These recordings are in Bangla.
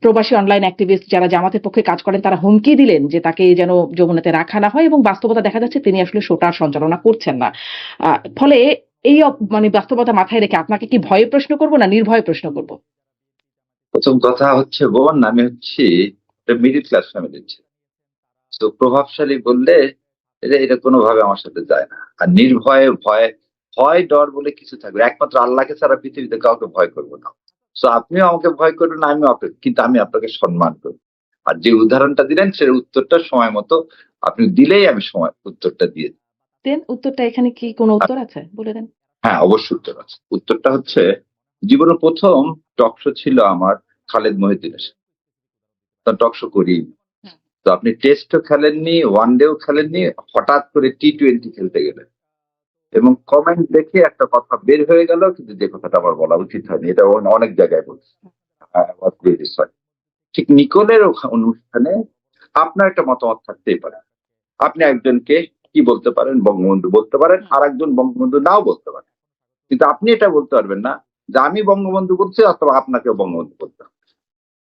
প্রবাসী অনলাইন অ্যাক্টিভিস্ট যারা জামাতের পক্ষে কাজ করেন তারা হুমকি দিলেন যে তাকে যেন যমুনাতে রাখা না হয়, এবং বাস্তবতা দেখা যাচ্ছে তিনি আসলে শোটার সঞ্চালনা করছেন না। ফলে এই মানে বাস্তবতা মাথায় রেখে আপনাকে কি ভয়ে প্রশ্ন করব না নির্ভয়ে প্রশ্ন করব? প্রথম কথা হচ্ছে, বোন, আমি হচ্ছি মিডিল ক্লাস ফ্যামিলির ছেলে। তো প্রভাবশালী বললে এটা কোনোভাবে আমার সাথে যায় না। আর নির্ভয়ে ভয় ডর বলে কিছু থাকবে, একমাত্র আল্লাহকে ছাড়া পৃথিবীতে কাউকে ভয় করবো না। তো আপনিও আমাকে ভয় করবেন না, আমিও কিন্তু আমি আপনাকে সম্মান করি। আর যে উদাহরণটা দিলেন সের উত্তরটা সময় মতো আপনি দিলেই আমি সময় উত্তরটা দিয়ে দিই। দেন উত্তরটা, এখানে কি কোনো উত্তর আছে বলে দেন। হ্যাঁ, অবশ্যই উত্তর আছে। উত্তরটা হচ্ছে, জীবনের প্রথম টকশো ছিল আমার খালেদ মহিউদ্দিনের সাথে। টকশো করি। তো আপনি টেস্টও খেলেননি, ওয়ানডেও খেলেননি, হঠাৎ করে টি-20 খেলতে গেলেন এবং কমেন্ট দেখে একটা কথা বের হয়ে গেল, কিন্তু যে কথাটা আমার বলা উচিত হয়নি, এটা অনেক জায়গায় বলছি। ঠিক নিকোলের অনুষ্ঠানে আপনার একটা মতামত থাকতেই পারে। আপনি একজনকে কি বলতে পারেন, বঙ্গবন্ধু বলতে পারেন, আর একজন বঙ্গবন্ধু নাও বলতে পারেন, কিন্তু আপনি এটা বলতে পারবেন না যে আমি বঙ্গবন্ধু বলছি অথবা আপনাকেও বঙ্গবন্ধু বলতে হবে।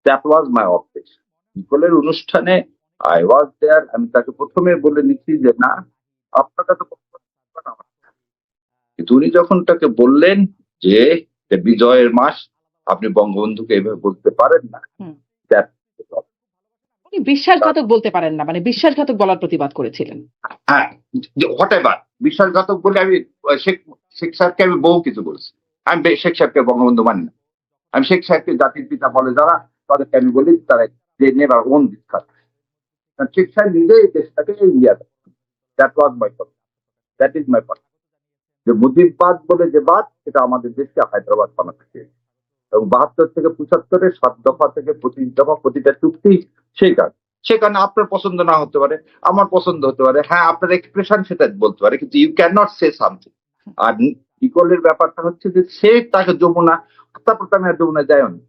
That was my objection. নিকোলের অনুষ্ঠানে আই ওয়াজ দেয়ার। আমি তাকে প্রথমে বলে নিচ্ছি যে না, আপনাকে তো কিন্তু উনি যখন তাকে বললেন যে বিজয়ের মাস, আপনি বঙ্গবন্ধুকে এভাবে বলতে পারেন না, উনি বিশ্বাসঘাতক বলতে পারেন না, মানে বিশ্বাসঘাতক বলার প্রতিবাদ করেছিলেন। হ্যাঁ, হোয়াট এভার বিশ্বাসঘাতক বলে আমি শেখ সাহেবকে আমি বহু কিছু বলছি। আমি শেখ সাহেবকে বঙ্গবন্ধু মানি না। আমি শেখ সাহেবকে জাতির পিতা বলে যারা, তাদেরকে আমি বলি তারা যে never on this country. Sheikh সাহেব নিজে এই দেশটাকে ইন্ডিয়া দেয়। That was my point, that is my point. যে মুজিববাদ বলে যে বাদ, সেটা আমাদের দেশকে হায়দ্রাবাদ বানাতে চেয়েছে, এবং 72 থেকে 75-এ 7 দফা থেকে 25 দফা প্রতিটা চুক্তি। সেখানে আপনার পছন্দ না হতে পারে, আমার পছন্দ হতে পারে, হ্যাঁ আপনার এক্সপ্রেশন সেটা বলতে পারে, কিন্তু you can not say something. আর নিকোলের ব্যাপারটা হচ্ছে যে সে তাকে যমুনা হত্যা করতে, আমি আর যমুনা যায়নি।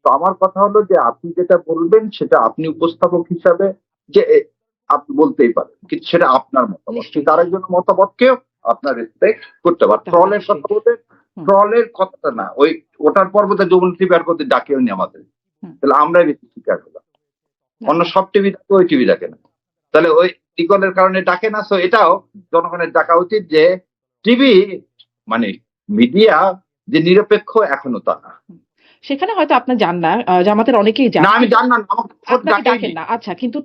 তো আমার কথা হলো যে আপনি যেটা বলবেন সেটা আপনি উপস্থাপক হিসাবে যে আপনি বলতেই পারেন, কিন্তু সেটা আপনার মতামত, কিন্তু আরেকজন মতামতকেও আপনার রেসপেক্ট করতে পারেন। ট্রলের কথা বলতে, ট্রলের কথাটা না, ওটার পর্বতে যমুনা টিভি আর করতে ডাকেও নি আমাদের, তাহলে আমরাই বেশি শিকার হলাম। অন্য সব টিভি ডাকে, ওই টিভি ডাকে না, তাহলে ওই নিকলের কারণে ডাকে না। তো এটাও জনগণের ডাকা উচিত যে টিভি মানে মিডিয়া যে নিরপেক্ষ, এখনো তা না। সেখানে হয়তো আপনি জান না, জামাতের অনেকেই জান। না, আমি জান না, আমাকে ডাকেন না। আচ্ছা, কিন্তু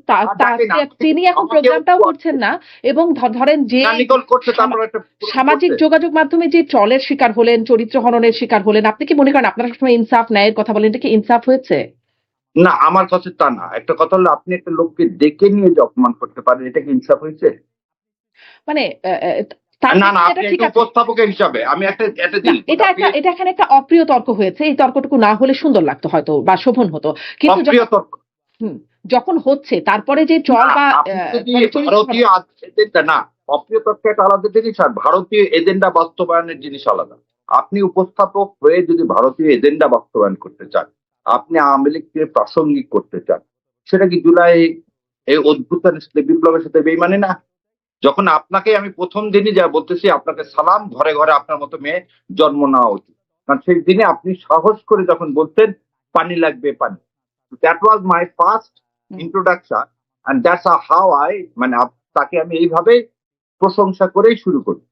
তিনি এখন প্রোগ্রামটাও করছেন না, এবং ধরেন যে সামাজিক যোগাযোগ মাধ্যমে যে ট্রলের শিকার হলেন, চরিত্র হননের শিকার হলেন, আপনি কি মনে করেন আপনারা সবসময় ইনসাফ ন্যায়ের কথা বলেন, এটা কি ইনসাফ হয়েছে? না, আমার কাছে তা না। একটা কথা হলো, আপনি একটা লোককে ডেকে নিয়ে যে অপমান করতে পারেন, এটা কি ইনসাফ হয়েছে? মানে না না, আপনি একটা উপস্থাপকের হিসাবে আমি একটা এটা এখানে একটা অপ্রিয় তর্ক হয়েছে। এই তর্কটুকু না হলে সুন্দর লাগতো হয়তো, বা শোভন হতো, কিন্তু যখন হচ্ছে তারপরে যে ট্রল বা ভারতীয় এজেন্ডা, না অপ্রিয় তর্ক একটা আলাদা জিনিস, আর ভারতীয় এজেন্ডা বাস্তবায়নের জিনিস আলাদা। আপনি উপস্থাপক হয়ে যদি ভারতীয় এজেন্ডা বাস্তবায়ন করতে চান, আপনি আওয়ামী লীগকে প্রাসঙ্গিক করতে চান, সেটা কি জুলাই এই অভ্যুত্থানের সাথে, বিপ্লবের সাথে বেইমানি না? যখন আপনাকে আমি প্রথম দিনই যা বলতেছি, আপনাকে সালাম, ঘরে ঘরে আপনার মতো মেয়ে জন্ম নেওয়া উচিত, কারণ সেই দিনে আপনি সাহস করে যখন বলতেন পানি লাগবে পানি, that was my first introduction, and that's how I, মানে তাকে আমি এইভাবে প্রশংসা করেই শুরু করি।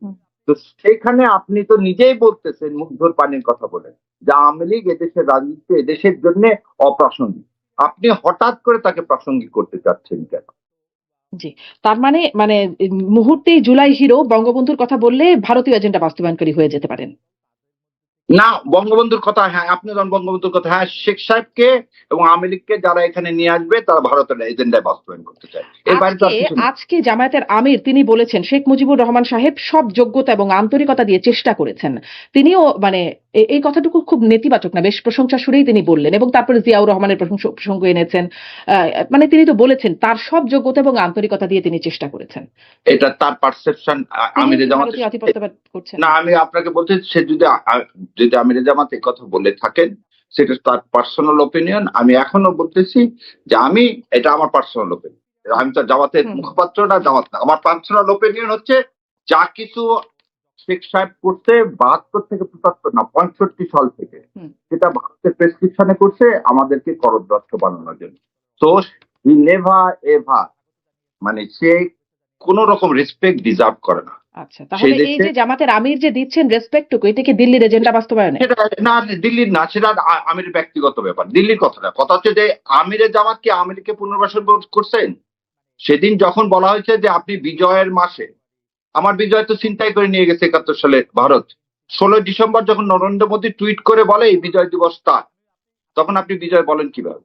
তো সেখানে আপনি তো নিজেই বলতেছেন মুগ্ধর পানির কথা বলে যে আওয়ামী লীগ এদেশের রাজনীতি, এদেশের জন্য অপ্রাসঙ্গিক। আপনি হঠাৎ করে তাকে প্রাসঙ্গিক করতে চাচ্ছেন কেন? জি, তার মানে মুহূর্তেই জুলাই হিরো বঙ্গবন্ধুর কথা বললে ভারতীয় এজেন্ডা বাস্তবায়নকারী হয়ে যেতে পারেন না। বঙ্গবন্ধুর কথা, হ্যাঁ আপনি যখন বঙ্গবন্ধুর কথা, হ্যাঁ শেখ সাহেবকে এবং আওয়ামী লীগকে যারা এখানে নিয়ে আসবে তারা ভারতের এজেন্ডায় বাস্তবায়ন করতে চায়। আজকে জামায়াতের আমির তিনি বলেছেন শেখ মুজিবুর রহমান সাহেব সব যোগ্যতা এবং আন্তরিকতা দিয়ে চেষ্টা করেছেন। তিনিও এই কথাটুকু খুব নেতিবাচক না, বেশ প্রশংসা সুরেই তিনি বললেন, এবং তারপরে জিয়াউর রহমানের প্রসঙ্গ এনেছেন। তিনি তো বলেছেন তার সব যোগ্যতা এবং আন্তরিকতা দিয়ে তিনি চেষ্টা করেছেন। এটা তার পারসেপশন। আমিরে জামাত করছেন না, আমি আপনাকে বলতে, সে যদি আমিরে জামাত এই কথা বলে থাকেন, সেটা তার পার্সোনাল ওপিনিয়ন। আমি এখনো বলতেছি যে এটা আমার পার্সোনাল ওপিনিয়ন। আমি তো জামাতের মুখপাত্র না, জামাত না। আমার পার্সোনাল ওপিনিয়ন হচ্ছে যা কিছু শেখ সাহেব করছে 72 থেকে 75 না 65 সাল থেকে, হুম। সেটা ভারতের প্রেসক্রিপশনে করছে আমাদেরকে করদ্রষ্ট বানানোর জন্য। তো হি নেভার এভার, মানে সে কোন রকম রেসপেক্ট ডিজার্ভ করে না আচ্ছা, সেই তাহলে এই দেশে। যে জামাতের আমির যে দিচ্ছেন রেসপেক্টটুকু, এটা কি দিল্লির এজেন্ডা বাস্তবায়নে? সেটা না, দিল্লির না, সেটা আমির ব্যক্তিগত ব্যাপার, দিল্লির কথা না। কথা হচ্ছে যে আমিরের জামাত কি আমিরকে পুনর্বাসন করছেন? সেদিন যখন বলা হয়েছে যে আপনি বিজয়ের মাসে, আমার বিজয় তো ছিনতাই করে নিয়ে গেছে 71 সালে ভারত, 16 ডিসেম্বর যখন নরেন্দ্র মোদী টুইট করে বলে এই বিজয় দিবস তার, তখন আপনি বিজয় বলেন কিভাবে?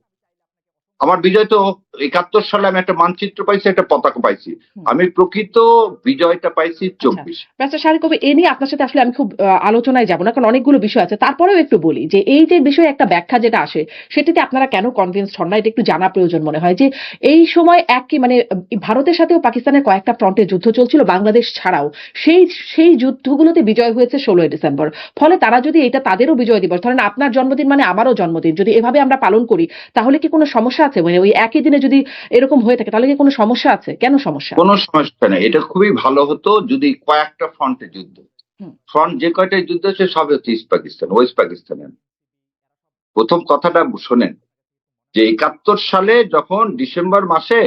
আমার বিজয় তো 71 সালে আমি একটা মানচিত্র পাইছি, একটা পতাকা পাইছি, আমি প্রকৃত বিজয়টা পাইছি 24। ব্যারিস্টার শাহরিয়ার কবির, এ নিয়ে আপনার সাথে আসলে আমি খুব আলোচনায় যাব না, কারণ অনেকগুলো বিষয় আছে। তারপরেও একটু বলি যে এই যে বিষয়ে একটা ব্যাখ্যা যেটা আসে, সেটাতে আপনারা কেন কনভিন্সড হন না, এটা একটু জানা প্রয়োজন মনে হয়। যে এই সময় একই মানে ভারতের সাথেও পাকিস্তানের কয়েকটা ফ্রন্টে যুদ্ধ চলছিল, বাংলাদেশ ছাড়াও। সেই সেই যুদ্ধগুলোতে বিজয় হয়েছে 16 ডিসেম্বর। ফলে তারা যদি এটা তাদেরও বিজয় দিবস, ধরেন আপনার জন্মদিন মানে আমারও জন্মদিন, যদি এভাবে আমরা পালন করি, তাহলে কি কোনো সমস্যা আছে? মানে ওই একই দিনে যদি এরকম হয়ে থাকে, তাহলে কি কোনো সমস্যা আছে? কেন সমস্যা? কোনো সমস্যা নেই, এটা খুবই ভালো হতো যদি কয়েকটা ফ্রন্টে যুদ্ধ, ফ্রন্ট যে কয়টাই যুদ্ধ হচ্ছে সব হচ্ছে ইস্ট পাকিস্তান, ওয়েস্ট পাকিস্তানের। প্রথম কথাটা শোনেন, যে 71 সালে যখন ডিসেম্বর মাসে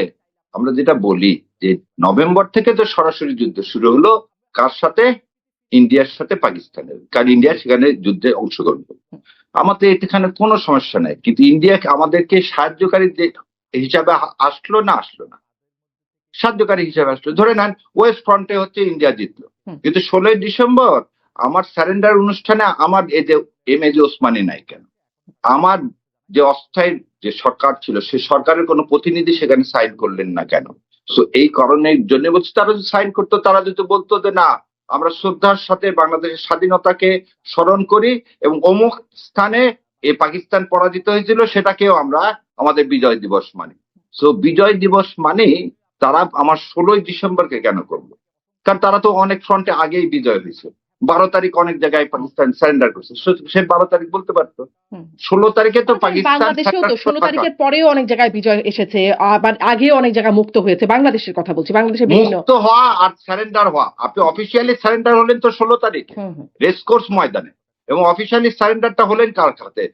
আমরা যেটা বলি যে নভেম্বর থেকে তো সরাসরি যুদ্ধ শুরু হলো, কার সাথে? ইন্ডিয়ার সাথে পাকিস্তানের, কারণ ইন্ডিয়া সেখানে যুদ্ধে অংশগ্রহণ করবে। আমাদের এখানে কোনো সমস্যা নাই, কিন্তু ইন্ডিয়া আমাদেরকে সাহায্যকারী যে হিসাবে আসলো না, আসলো না, সাহায্যকারী হিসাবে আসলো। ধরে নেন ওয়েস্ট ফ্রন্টে হচ্ছে ইন্ডিয়া জিতলো, কিন্তু 16 ডিসেম্বর আমার স্যারেন্ডার অনুষ্ঠানে আমার এই যে এমএজি ওসমানী নাই কেন? আমার যে অস্থায়ী যে সরকার ছিল সে সরকারের কোনো প্রতিনিধি সেখানে সাইন করলেন না কেন? সো এই কারণের জন্য বলছি, তারা যদি সাইন করতো, তারা যদি বলতো যে না আমরা শ্রদ্ধার সাথে বাংলাদেশের স্বাধীনতাকে স্মরণ করি এবং অমুক স্থানে এই পাকিস্তান পরাজিত হয়েছিল, সেটাকেও আমরা আমাদের বিজয় দিবস মানি। সো বিজয় দিবস মানে তারা আমার 16 ডিসেম্বরকে কেন করবো? কারণ তারা তো অনেক ফ্রন্টে আগেই বিজয় হয়েছে। 12 তারিখ অনেক জায়গায় পাকিস্তান সারেন্ডার করছে, সে 12 তারিখ বলতে পারতো। 16 তারিখে তো পাকিস্তান বাংলাদেশেও তো 16 তারিখের পরেও অনেক জায়গায় বিজয় এসেছে, আবার আগেও অনেক জায়গা মুক্ত হয়েছে। বাংলাদেশের কথা বলছি, বাংলাদেশের বিভিন্ন মুক্ত হওয়া আর সারেন্ডার হওয়া, আপনি অফিসিয়ালি সারেন্ডার হলেন তো 16 তারিখে রেসকোর্স ময়দানে, এবং অফিসিয়ালি সারেন্ডারটা হলেন কার কাছে?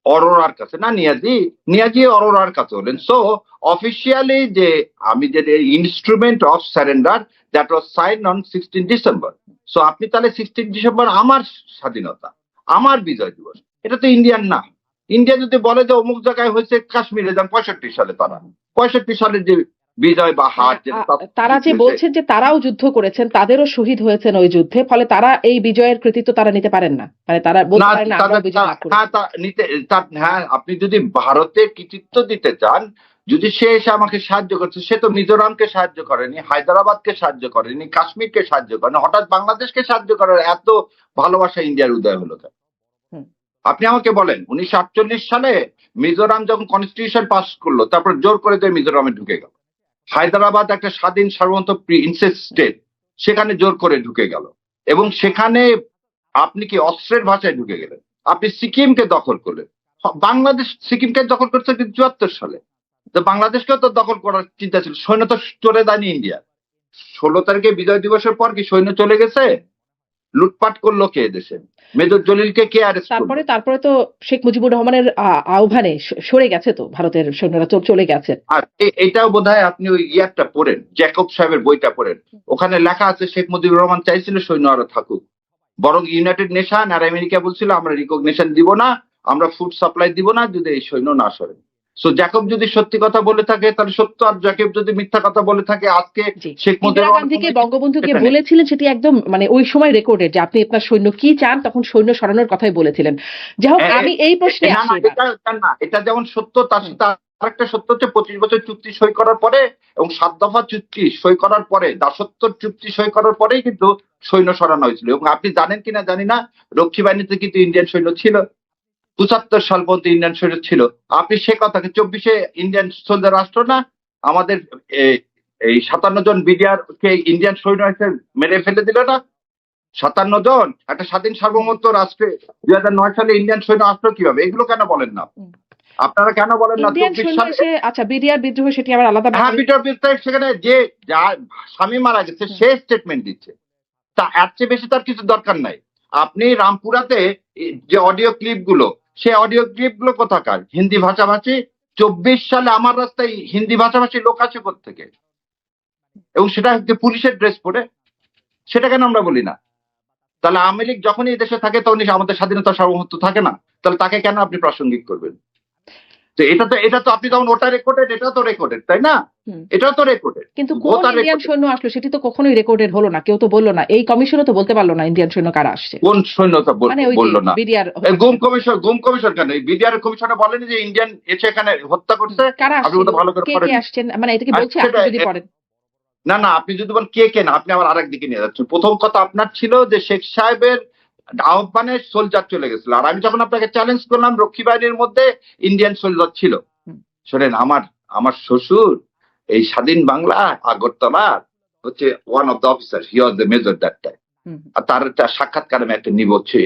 অরোরার কাছে না, নিয়াজি অরোরার কাছে হলেন। সো অফিসিয়ালি যে আমি যে instrument of surrender that was sign on 16 December. So আপনি তাহলে 16 ডিসেম্বর আমার স্বাধীনতা, আমার বিজয় দিবস, এটা তো ইন্ডিয়ান না। ইন্ডিয়া যদি বলে যে অমুক জায়গায় হয়েছে কাশ্মীরে, যান 65 সালে, তারা 65 সালের যে বিজয় বা হার, তারা যে বলছেন যে তারাও যুদ্ধ করেছেন, তাদেরও শহীদ হয়েছেন ওই যুদ্ধে, ফলে তারা এই বিজয়ের কৃতিত্ব তারা নিতে পারেন না, মানে তারা বলতে পারেন না আমরা বিজয় লাভ করেছি। হ্যাঁ, আপনি যদি ভারতে কৃতিত্ব দিতে চান, যদি সে এসে আমাকে সাহায্য করছে, সে তো মিজোরামকে সাহায্য করেনি, হায়দ্রাবাদকে সাহায্য করেনি, কাশ্মীরকে সাহায্য করেনি, হঠাৎ বাংলাদেশকে সাহায্য করার এত ভালোবাসা ইন্ডিয়ার উদয় হলো কেন? আপনি আমাকে বলেন 1948 সালে মিজোরাম যখন কনস্টিটিউশন পাস করলো, তারপর জোর করে দিয়ে মিজোরামে ঢুকে গেল। হায়দ্রাবাদ একটা স্বাধীন সার্বভৌম প্রিন্সেস স্টেট, সেখানে জোর করে ঢুকে গেল, এবং সেখানে আপনি কি অস্ত্রের ভাষায় ঢুকে গেলেন। আপনি সিকিমকে দখল করলেন, বাংলাদেশ সিকিমকে দখল করছে কিন্তু 74 সালে, তো বাংলাদেশকেও তো দখল করার চিন্তা ছিল। সৈন্য তো চলে যায়নি ইন্ডিয়া। 16 তারিখে বিজয় দিবসের পর কি সৈন্য চলে গেছে? লুটপাট করলো কে দেশে? মেজর জলিলকে কে অ্যারেস্ট করলো? তারপরে তো শেখ মুজিবুর রহমানের আহ্বানে সরে গেছে তো ভারতের সৈন্যরা, চলে গেছে। আর এটাও বোধহয় আপনি ওই ইয়ারটা পড়েন, জ্যাকব সাহেবের বইটা পড়েন, ওখানে লেখা আছে শেখ মুজিবুর রহমান চাইছিল সৈন্য আরো থাকুক, বরং ইউনাইটেড নেশন আর আমেরিকা বলছিল আমরা রিকগনিশন দিব না, আমরা ফুড সাপ্লাই দিব না যদি এই সৈন্য না সরে। সো জ্যাকব যদি সত্যি কথা বলে থাকে তাহলে সত্য, আর জ্যাকব যদি মিথ্যা কথা বলে থাকে, আজকে শেখ মুজিবুর গান্ধীকে বঙ্গবন্ধুকে বলেছিলেন, সেটি একদম মানে ওই সময় রেকর্ডেড, যে আপনি আপনার সৈন্য কি চান, তখন সৈন্য সরানোর কথাই বলেছিলেন। যাই হোক, আমি এই প্রশ্নে না, এটা যেমন সত্য, তার সাথে আরেকটা সত্য হচ্ছে 25 বছর চুক্তি সই করার পরে এবং 7 দফা চুক্তি সই করার পরে, দাসত্বর চুক্তি সই করার পরেই কিন্তু সৈন্য সরানো হয়েছিল। এবং আপনি জানেন কিনা জানি না, রক্ষী বাহিনীতে কিন্তু ইন্ডিয়ান সৈন্য ছিল, 75 সাল পর্যন্ত ইন্ডিয়ান সৈন্য ছিল। আপনি সে কথাকে 24-এ ইন্ডিয়ান সোলজার রাষ্ট্র না, আমাদের এই 57 জন বিডিআর কে ইন্ডিয়ান সৈন্য এসে মেরে ফেলে দিল না, 57 জন একটা স্বাধীন সার্বভৌমত্ব রাষ্ট্রে 2009 সালে ইন্ডিয়ান সৈন্য আসলো কিভাবে? এগুলো কেন বলেন না আপনারা? কেন বলেন না 24 সালে? আচ্ছা, বিডিআর বিদ্রোহ সেটি আবার আলাদা। হ্যাঁ, বিডিআর বিদ্রোহ, সেখানে যে স্বামী মারা গেছে সে স্টেটমেন্ট দিচ্ছে, তা এর চেয়ে বেশি তার কিছু দরকার নাই। আপনি রামপুরাতে যে অডিও ক্লিপ গুলো, সেই অডিও ক্লিপ গুলো কোথাকার? হিন্দি ভাষাভাষী। 24 সালে আমার রাস্তায় হিন্দি ভাষাভাষী লোক আছে কোত্থেকে? এবং সেটা হচ্ছে পুলিশের ড্রেস পরে। সেটা কেন আমরা বলি না? তাহলে আওয়ামী লীগ যখনই এই দেশে থাকে তখনই আমাদের স্বাধীনতা সার্বভৌমত্ব থাকে না? তাহলে তাকে কেন আপনি প্রাসঙ্গিক করবেন? তো এটা তো আপনি তখন ওটা রেকর্ডেড, এটাও তো রেকর্ডেড, তাই না? হুম। এটাও তো রেকর্ডেড। কিন্তু কোন বোথ আর ইন্ডিয়ান রেকর্ডেড। সৈন্য আসলো সেটি তো কখনোই রেকর্ডেড হলো না, কেউ তো বললো না, এই কমিশনও তো বলতে পারলো না ইন্ডিয়ান সৈন্য কারা আসছে। কোন সৈন্যতা মানে ওই বললো না? বিডিআর গুম কমিশন কেন? বিডিআর কমিশনে বলেনি যে ইন্ডিয়ান এসে এখানে হত্যা করছে? কারা আপনি আসছিল, ওটা ভালো করে কে পড়েন। কে আসছেন, মানে এটা কি বলছে সেটা আপনি যদি পড়েন? না না, আপনি যদি বলেন কে না, আপনি আবার আরেক দিকে নিয়ে যাচ্ছেন। প্রথম কথা আপনার ছিল যে শেখ সাহেবের আহ্বানে সোলজার চলে গেছিল, আর আমি যখন আপনাকে চ্যালেঞ্জ করলাম রক্ষী বাহিনীর মধ্যে ইন্ডিয়ান সোলজার ছিল। হুম। শোনেন, আমার শ্বশুর এই স্বাধীন বাংলা আগরতলার হচ্ছে one of the officer, he was the major that time. Hmm. আর তার একটা সাক্ষাৎকার আমি একটা নিব, হচ্ছে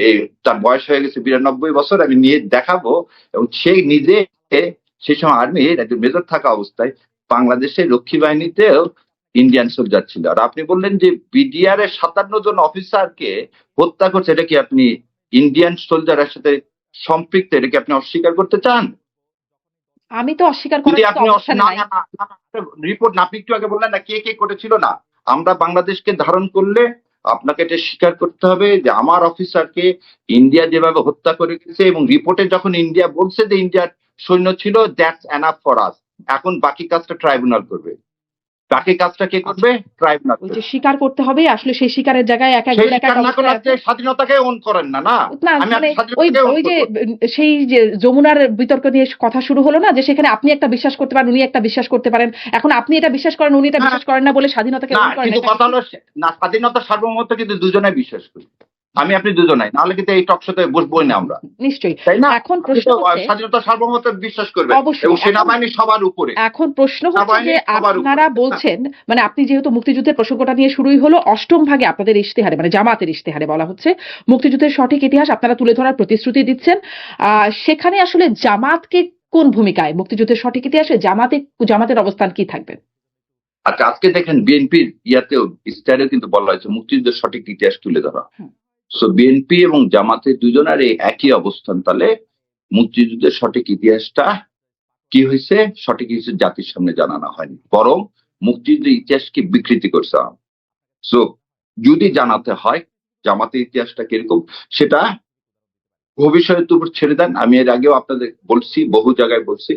তার বয়স হয়ে গেছে 92 বছর, আমি নিয়ে দেখাবো। এবং সে নিজে সেই সময় আর্মির একজন মেজর থাকা অবস্থায় বাংলাদেশের রক্ষী বাহিনীতেও ইন্ডিয়ান সোলজার ছিল। আর আপনি বললেন যে বিডিআর এর 57 জন অফিসারকে হত্যা করছে, এটা কি আপনি ইন্ডিয়ান সোলজারের সাথে সম্পৃক্ত? এটা কি আপনি অস্বীকার করতে চান? আমি তো অস্বীকার যদি করার মতো আপনি অবস্থানে নাই। রিপোর্ট না, আপনি একটু আগে বললেন না কে করেছিল না। আমরা বাংলাদেশকে ধারণ করলে আপনাকে এটা স্বীকার করতে হবে যে আমার অফিসারকে ইন্ডিয়া যেভাবে হত্যা করে গেছে, এবং রিপোর্টে যখন ইন্ডিয়া বলছে যে ইন্ডিয়ার সৈন্য ছিল, দ্যাটস এনাফ ফর আস। এখন বাকি কাজটা ট্রাইব্যুনাল করবে। বাকি কাজটা কে করবে? ট্রাইব্যুনাল ওই করবে। যে স্বীকার করতে হবে, আসলে সেই স্বীকারের জায়গায় এক সেই একজন এক এক স্বীকার না করলে অবস্থায় আপনি আছে। স্বাধীনতাকে ওন করেন না। না, না আমি মানে আপনি স্বাধীনতাকে ওন ওই যে করবো। সেই যে যমুনার বিতর্ক নিয়ে কথা শুরু হলো না, যে সেখানে আপনি একটা বিশ্বাস করতে পারেন, উনি একটা বিশ্বাস করতে পারেন, এখন আপনি এটা বিশ্বাস করেন, উনি এটা বিশ্বাস করেন না বলে স্বাধীনতাকে না, ওন করেন, কিন্তু এটা কথা হলো না, স্বাধীনতা সার্বভৌমত্ব কিন্তু দুজনেই বিশ্বাস করি। আমি আপনি দুজনাই, নাহলে কিন্তু এই টকশোতে বসবোই না আমরা, নিশ্চয়ই। তাই না? এখন আপনি প্রশ্ন তো হচ্ছে, স্বাধীনতা সার্বভৌমত্ব বিশ্বাস করবেন অবশ্যই, এবং এখন সেনাবাহিনী সবার উপরে। এখন প্রশ্ন হচ্ছে সেনাবাহিনী যে সবার উপরে। আপনারা বলছেন, মানে আপনি যেহেতু মুক্তিযুদ্ধের প্রসঙ্গটা নিয়ে শুরুই হলো, অষ্টম ভাগে আপনাদের ইশতেহারে, মানে জামাতের ইশতেহারে বলা হচ্ছে মুক্তিযুদ্ধের সঠিক ইতিহাস আপনারা তুলে ধরার প্রতিশ্রুতি দিচ্ছেন। সেখানে আসলে জামাতকে কোন ভূমিকায়, মুক্তিযুদ্ধের সঠিক ইতিহাসে জামাতের অবস্থান কি থাকবে? আচ্ছা, আজকে দেখেন বিএনপির ইয়াতেও ইস্তাহারেও কিন্তু বলা হয়েছে মুক্তিযুদ্ধের সঠিক ইতিহাস তুলে ধরা। হুম। সো বিএনপি এবং জামাতের দুজনের এই একই অবস্থান। তাহলে মুক্তিযুদ্ধের সঠিক ইতিহাসটা কি হয়েছে, সঠিক ইতিহাস জাতির সামনে জানানো হয়নি, বরং মুক্তিযুদ্ধের ইতিহাসকে বিকৃতি করছে। সো যদি জানাতে হয় জামাতের ইতিহাসটা কিরকম, সেটা ভবিষ্যতের উপর ছেড়ে দেন। আমি এর আগেও আপনাদের বলছি, বহু জায়গায় বলছি,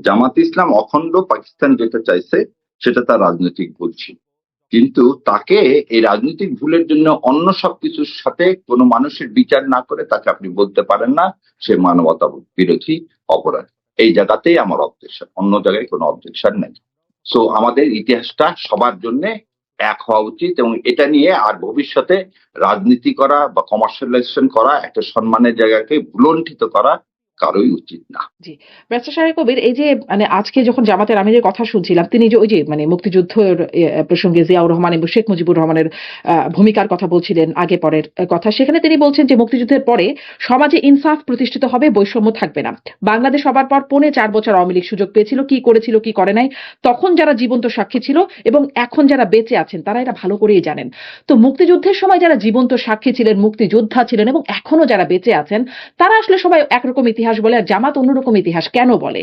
জামাত ইসলাম অখণ্ড পাকিস্তান যেতে চাইছে, সেটা তার রাজনৈতিক ভুল ছিল। কিন্তু তাকে এই রাজনৈতিক ভুলের জন্য অন্য সবকিছুর সাথে কোনো মানুষের বিচার না করে তাকে আপনি বলতে পারেন না সে মানবতা বিরোধী অপরাধ। এই জায়গাতেই আমার অবজেকশন, অন্য জায়গায় কোনো অবজেকশন নেই। সো আমাদের ইতিহাসটা সবার জন্য এক হওয়া উচিত, এবং এটা নিয়ে আর ভবিষ্যতে রাজনীতি করা বা কমার্শিয়ালাইজেশন করা, একটা সম্মানের জায়গাকে ভুলণ্ঠিত করা কারোই উচিত না। জি, ব্যারিস্টার সাহেব কবির, এই যে মানে আজকে যখন জামাতের আমিরের কথা শুনছিলাম, তিনি যে ওই যে মানে মুক্তিযুদ্ধের প্রসঙ্গে জিয়াউর রহমান এবং শেখ মুজিবুর রহমানের ভূমিকার কথা বলছিলেন, আগে পরের কথা, সেখানে তিনি বলছেন যে মুক্তিযুদ্ধের পরে সমাজে ইনসাফ প্রতিষ্ঠিত হবে, বৈষম্য থাকবে না। বাংলাদেশ হবার পর 4.5 বছর আওয়ামী লীগ সুযোগ পেয়েছিল, কি করেছিল কি করে নাই, তখন যারা জীবন্ত সাক্ষী ছিল এবং এখন যারা বেঁচে আছেন তারা এটা ভালো করেই জানেন। তো মুক্তিযুদ্ধের সময় যারা জীবন্ত সাক্ষী ছিলেন, মুক্তিযোদ্ধা ছিলেন এবং এখনো যারা বেঁচে আছেন, তারা আসলে সবাই একরকম ইতিহাস বলে, আর জামাত অন্যরকম ইতিহাস কেন বলে?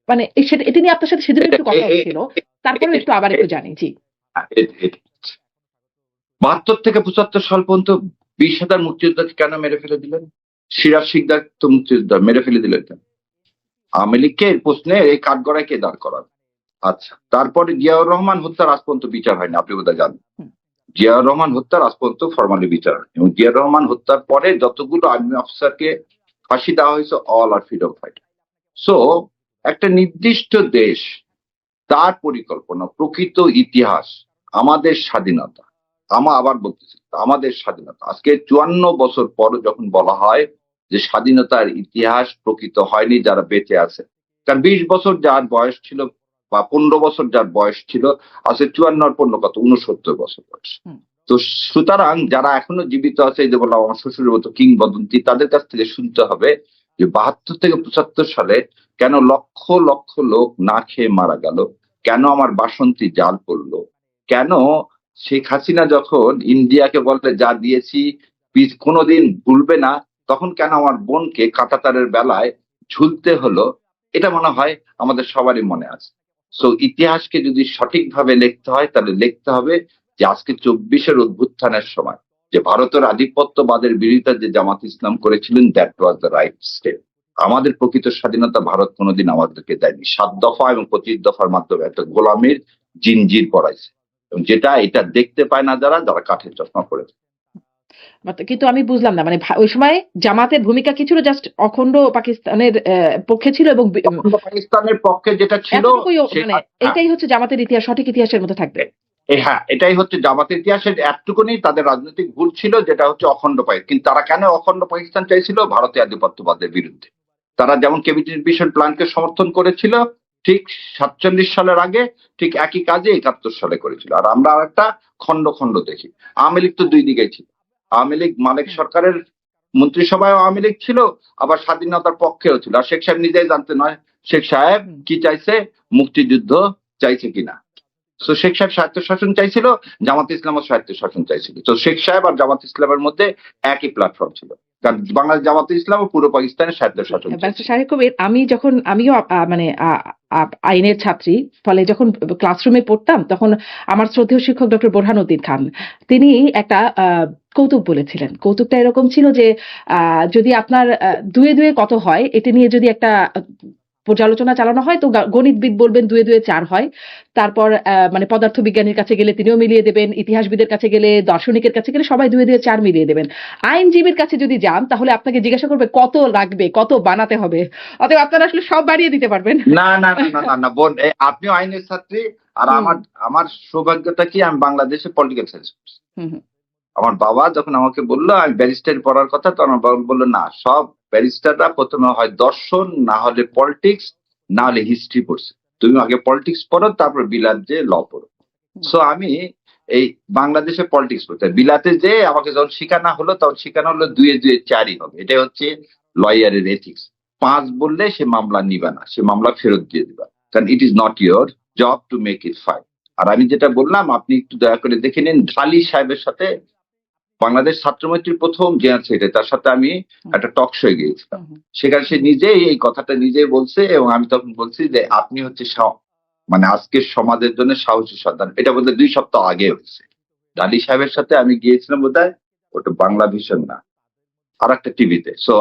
মানে এটা নিয়ে আপনার সাথে সেদিন একটু কথা হচ্ছিল, তারপরে একটু আবার একটু জানি। জি, 72 থেকে 75 সাল পর্যন্ত 20,000 মুক্তিযোদ্ধাকে কেন মেরে ফেলে দিলেন? সিরাজ শিকদার তো মুক্তিযোদ্ধা, মেরে ফেলে দিলেন কেন? আওয়ামী লীগকে এই প্রশ্নে এই কাঠগড়ায় কে দাঁড় করান? আচ্ছা, তারপরে জিয়াউর রহমান হত্যার আজ পর্যন্ত বিচার হয়নি, আপনি বোধহয় জানেন। জিয়াউর রহমান হত্যার আজ পর্যন্ত ফরমালি বিচার হয়নি, এবং জিয়াউর রহমান হত্যার পরে যতগুলো আর্মি অফিসারকে ফাঁসি দেওয়া হয়েছে, অল আর ফ্রিডম ফাইটার। সো একটা নির্দিষ্ট দেশ, তার পরিকল্পনা, প্রকৃত ইতিহাস, আমাদের স্বাধীনতা, আবার বলতেছি আমাদের স্বাধীনতা, আজকে 54 বছর পর যখন বলা হয় যে স্বাধীনতার ইতিহাস প্রকৃত হয়নি যারা বেঁচে আছে, কারণ 20 বছর যার বয়স ছিল বা 15 বছর যার বয়স ছিল, আজকে 54 আর 15 কত, 69 বছর বয়স। তো সুতরাং যারা এখনো জীবিত আছে, এই যে বললাম আমার শ্বশুরের মতো কিংবদন্তি, তাদের কাছ থেকে শুনতে হবে যে 72 থেকে 75 সালে কেন লক্ষ লক্ষ লোক না খেয়ে মারা গেল, কেন আমার বাসন্তী জাল পড়লো, কেন শেখ হাসিনা যখন ইন্ডিয়াকে বলতে যা দিয়েছি কোনোদিন ভুলবে না, তখন কেন আমার বোনকে কাঁটাতারের বেলায় ঝুলতে হলো, এটা মনে হয় আমাদের সবারই মনে আছে। সো ইতিহাসকে যদি সঠিকভাবে লিখতে হয় তাহলে লিখতে হবে যে আজকে 24-এর অভ্যুত্থানের সময় যে ভারতের আধিপত্যবাদের বিরোধিতা যে জামাত ইসলাম করেছিলেন, that was the right step. আমাদের প্রকৃত স্বাধীনতা ভারত কোনোদিন আমাদেরকে দেয়নি। 7 দফা এবং 25 দফার মাধ্যমে একটা গোলামের জিনজির পড়াইছে, এবং এটা দেখতে পায় না যারা কাঠের চশমা পড়েছে। কিন্তু আমি বুঝলাম না, মানে ওই সময় জামাতের ভূমিকা কি ছিল? জাস্ট অখণ্ড পাকিস্তানের পক্ষে ছিল এবং অখণ্ড পাকিস্তানের পক্ষে যেটা ছিল, এতটুকুই, মানে এটাই হচ্ছে জামাতের ইতিহাস, সঠিক ইতিহাসের মধ্যে থাকবে। হ্যাঁ, এটাই হচ্ছে জামাতের ইতিহাসের একটুকুনি তাদের রাজনৈতিক ভুল ছিল, যেটা হচ্ছে অখণ্ড পাকিস্তান। কিন্তু তারা কেন অখণ্ড পাকিস্তান চাইছিল? ভারতীয় আধিপত্যবাদের বিরুদ্ধে। তারা যেমন ক্যাবিনেট মিশন প্ল্যানকে সমর্থন করেছিল ঠিক 47 সালের আগে, ঠিক একই কাজে 71 সালে করেছিল। আর আমরা একটা খণ্ড খণ্ড দেখি। আওয়ামী লীগ তো দুই দিকেই ছিল। আওয়ামী লীগ মালিক সরকারের মন্ত্রিসভায় আওয়ামী লীগ ছিল, আবার স্বাধীনতার পক্ষেও ছিল। আর শেখ সাহেব নিজেই জানতে নয় শেখ সাহেব কি চাইছে, মুক্তিযুদ্ধ চাইছে কিনা। তো শেখ সাহেব স্বায়ত্তশাসন চাইছিল, জামাত ইসলামও স্বায়ত্তশাসন চাইছিল। তো শেখ সাহেব আর জামাত ইসলামের মধ্যে একই প্ল্যাটফর্ম ছিল, কারণ বাংলাদেশ জামাত ইসলাম ও পুরো পাকিস্তানের স্বায়ত্তশাসন। ব্যারিস্টার শাহেদ কবির, আমিও মানে আইনের ছাত্রী, ফলে যখন ক্লাসরুমে পড়তাম তখন আমার শ্রদ্ধেয় শিক্ষক ডক্টর বোরহানউদ্দিন খান, তিনি একটা কৌতুক বলেছিলেন। কৌতুকটা এরকম ছিল যে যদি আপনার দুয়ে দুয়ে কত হয় এটা নিয়ে যদি একটা পর্যালোচনা চালানো হয়, তো গণিতবিদ বলবেন দুয়ে দুয়ে 4 হয়। তারপর মানে পদার্থবিজ্ঞানীর কাছে গেলে তিনিও মিলিয়ে দেবেন, ইতিহাসবিদের কাছে গেলে, দার্শনিকের কাছে গেলে সবাই দুয়ে দুয়ে 4 মিলিয়ে দেবেন। আইনজীবীর কাছে যদি যান তাহলে আপনাকে জিজ্ঞাসা করবে কত লাগবে, কত বানাতে হবে। অতএব আপনারা আসলে সব বাড়িয়ে দিতে পারবেন। না না না না না না বোন, আপনিও আইনের ছাত্রী, আর আমার সৌভাগ্যটা কি, আমি বাংলাদেশে পলিটিক্যাল সায়েন্স পড়ছি। আমার বাবা যখন আমাকে বললো আমি ব্যারিস্টার পড়ার কথা, তখন আমার বাবা বললো না, সব ব্যারিস্টাররা প্রথমে হয় দর্শন, না হলে পলিটিক্স, না হলে হিস্ট্রি পড়ছে। তুমি আগে পলিটিক্স পড়ো, তারপর বিলাত যে ল পড়ো। সো আমি এই বাংলাদেশে পলিটিক্স পড়তে, বিলাতে যে আমাকে যখন শিখানো হলো তখন শিখানো হলো দুয়ে দুয়ে 4ই হবে। এটাই হচ্ছে লয়ারের এথিক্স। 5 বললে সে মামলা নিবে না, সে মামলা ফেরত দিয়ে দিবা, কারণ it is not your job to make it fine. আর আমি যেটা বললাম, আপনি একটু দয়া করে দেখে নিন, ঢালি সাহেবের সাথে বাংলাদেশ ছাত্রমৈত্রীর প্রথম জেনারেল সেক্রেটারি, তার সাথে আমি একটা টক শোয়ে গিয়েছিলাম। সেখানে সে নিজেই এই কথাটা নিজেই বলছে, এবং আমি তখন বলছি যে আপনি হচ্ছে মানে আজকের সমাজের জন্য সাহসী সন্তান। এটা বলতে 2 সপ্তাহ আগে হয়েছে। ডালি সাহেবের সাথে আমি গিয়েছিলাম বোধহয়, ওটা বাংলা ভিশন না, আর একটা টিভিতে। So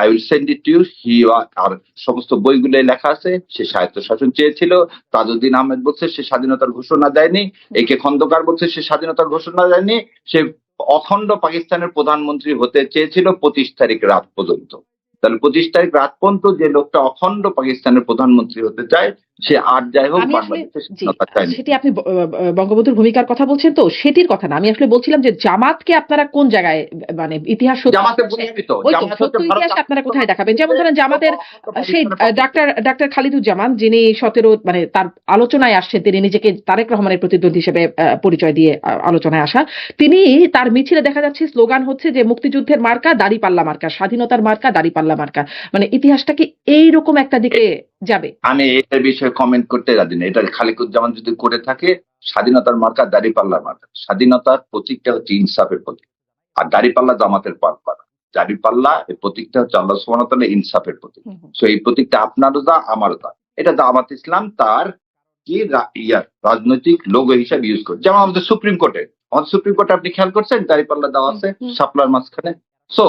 I will send it to you. আর সমস্ত বইগুলো লেখা আছে। সে স্বায়ত্তশাসন চেয়েছিল। তাজউদ্দিন আহমেদ বলছে সে স্বাধীনতার ঘোষণা দেয়নি। একে খন্দকার বলছে সে স্বাধীনতার ঘোষণা দেয়নি। সে অখণ্ড পাকিস্তানের প্রধানমন্ত্রী হতে চেয়েছিল 25 তারিখ রাত পর্যন্ত। তাহলে 25 তারিখ রাত পর্যন্ত যে লোকটা অখণ্ড পাকিস্তানের প্রধানমন্ত্রী হতে চায়, সে আর যাই হোক সেটি আপনি বঙ্গবন্ধুর ভূমিকার কথা বলছেন, তো সেটির কথা না, আমি আসলে বলছিলাম যে জামাতকে আপনারা কোন জায়গায়, মানে ইতিহাস ইতিহাস আপনারা কোথায় দেখাবেন? যেমন ধরেন জামাতের সেই ডাক্তার খালিদুজ্জামান, যিনি 17 মানে তার আলোচনায় আসছেন, তিনি নিজেকে তারেক রহমানের প্রতিদ্বন্দ্বী হিসেবে পরিচয় দিয়ে আলোচনায় আসা, তিনি তার মিছিলে দেখা যাচ্ছে স্লোগান হচ্ছে যে মুক্তিযুদ্ধের মার্কা দাড়িপাল্লা মার্কা, স্বাধীনতার মার্কা দাড়িপাল্লা মার্কা। মানে ইতিহাসটা কি এইরকম একটা দিকে যাবে? আমি এটার বিষয়ে কমেন্ট করতে রাজি না। এটা খালিকুজ্জামান যদি করে থাকে, স্বাধীনতার মার্কা দাড়িপাল্লার মার্কা। স্বাধীনতার প্রতীকটা হচ্ছে ইনসাফের প্রতীক, আর দাড়িপাল্লা জামাতের পাল্লা। দাড়িপাল্লা এই প্রতীকটা হচ্ছে আল্লাহ সুবহানাহু ওয়া তাআলা ইনসাফের প্রতীক। সো এই প্রতীকটা আপনারও দা, আমারও দা। এটা জামাত ইসলাম তার কি রাজনৈতিক লোগো হিসাবে ইউজ করে। যেমন আমাদের সুপ্রিম কোর্টে আপনি খেয়াল করছেন দাড়িপাল্লা দেওয়া আছে শাপলার মাঝখানে। সো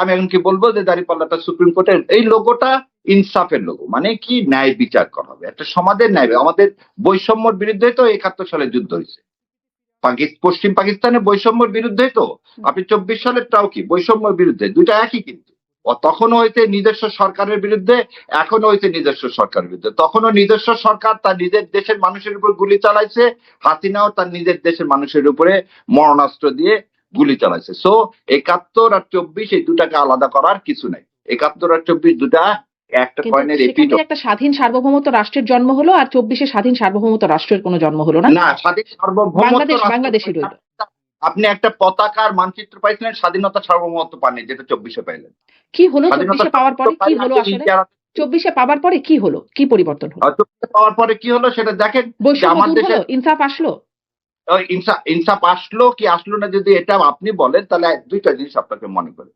আমি এখন কি বলবো যে দাড়িপাল্লাটা সুপ্রিম কোর্টের এই লোগোটা ইনসাফের লোগো, মানে কি ন্যায় বিচার করা হবে, একটা সমাজের ন্যায়। আমাদের বৈষম্যর বিরুদ্ধে তো 71 সালে যুদ্ধ হয়েছে, পশ্চিম পাকিস্তানের বৈষম্যর বিরুদ্ধে। তো আপনি 24 সালেরটাও কি বৈষম্যের বিরুদ্ধে? দুইটা একই কিন্তু। তখনও হয়েছে নিজস্ব সরকারের বিরুদ্ধে, এখনো হয়েছে নিজস্ব সরকারের বিরুদ্ধে। তখনও নিজস্ব সরকার তার নিজের দেশের মানুষের উপর গুলি চালাইছে, হাসিনাও তার নিজের দেশের মানুষের উপরে মরণাস্ত্র দিয়ে গুলি চালাইছে। সো 71 আর 24 এই দুটাকে আলাদা করার কিছু নাই। 71 আর 24 দুটা একটা কয়েনের এপিট। একটা স্বাধীন সার্বভৌমত্ব রাষ্ট্রের জন্ম হলো, আর 24-এ স্বাধীন সার্বভৌমত্ব রাষ্ট্রের কোনো জন্ম হলো না। না, স্বাধীন সার্বভৌমত্ব বাংলাদেশে রইল। আপনি একটা পতাকার মানচিত্র পাইছিলেন, স্বাধীনতা সার্বভৌমত্ব পাননি, যেটা 24-এ পাইলেন। কি হলো 24-এ পাওয়ার পরে? কি হলো আসলে 24-এ পাওয়ার পরে? কি হলো, কি পরিবর্তন হলো? 24-এ পাওয়ার পরে কি হলো সেটা দেখেন। বৈষম্য দূর হলো, ইনসাফ আসলো। ওই ইনসাফ আসলো কি আসলো না, যদি এটা আপনি বলেন তাহলে দুইটা জিনিস আপনাকে মনে করে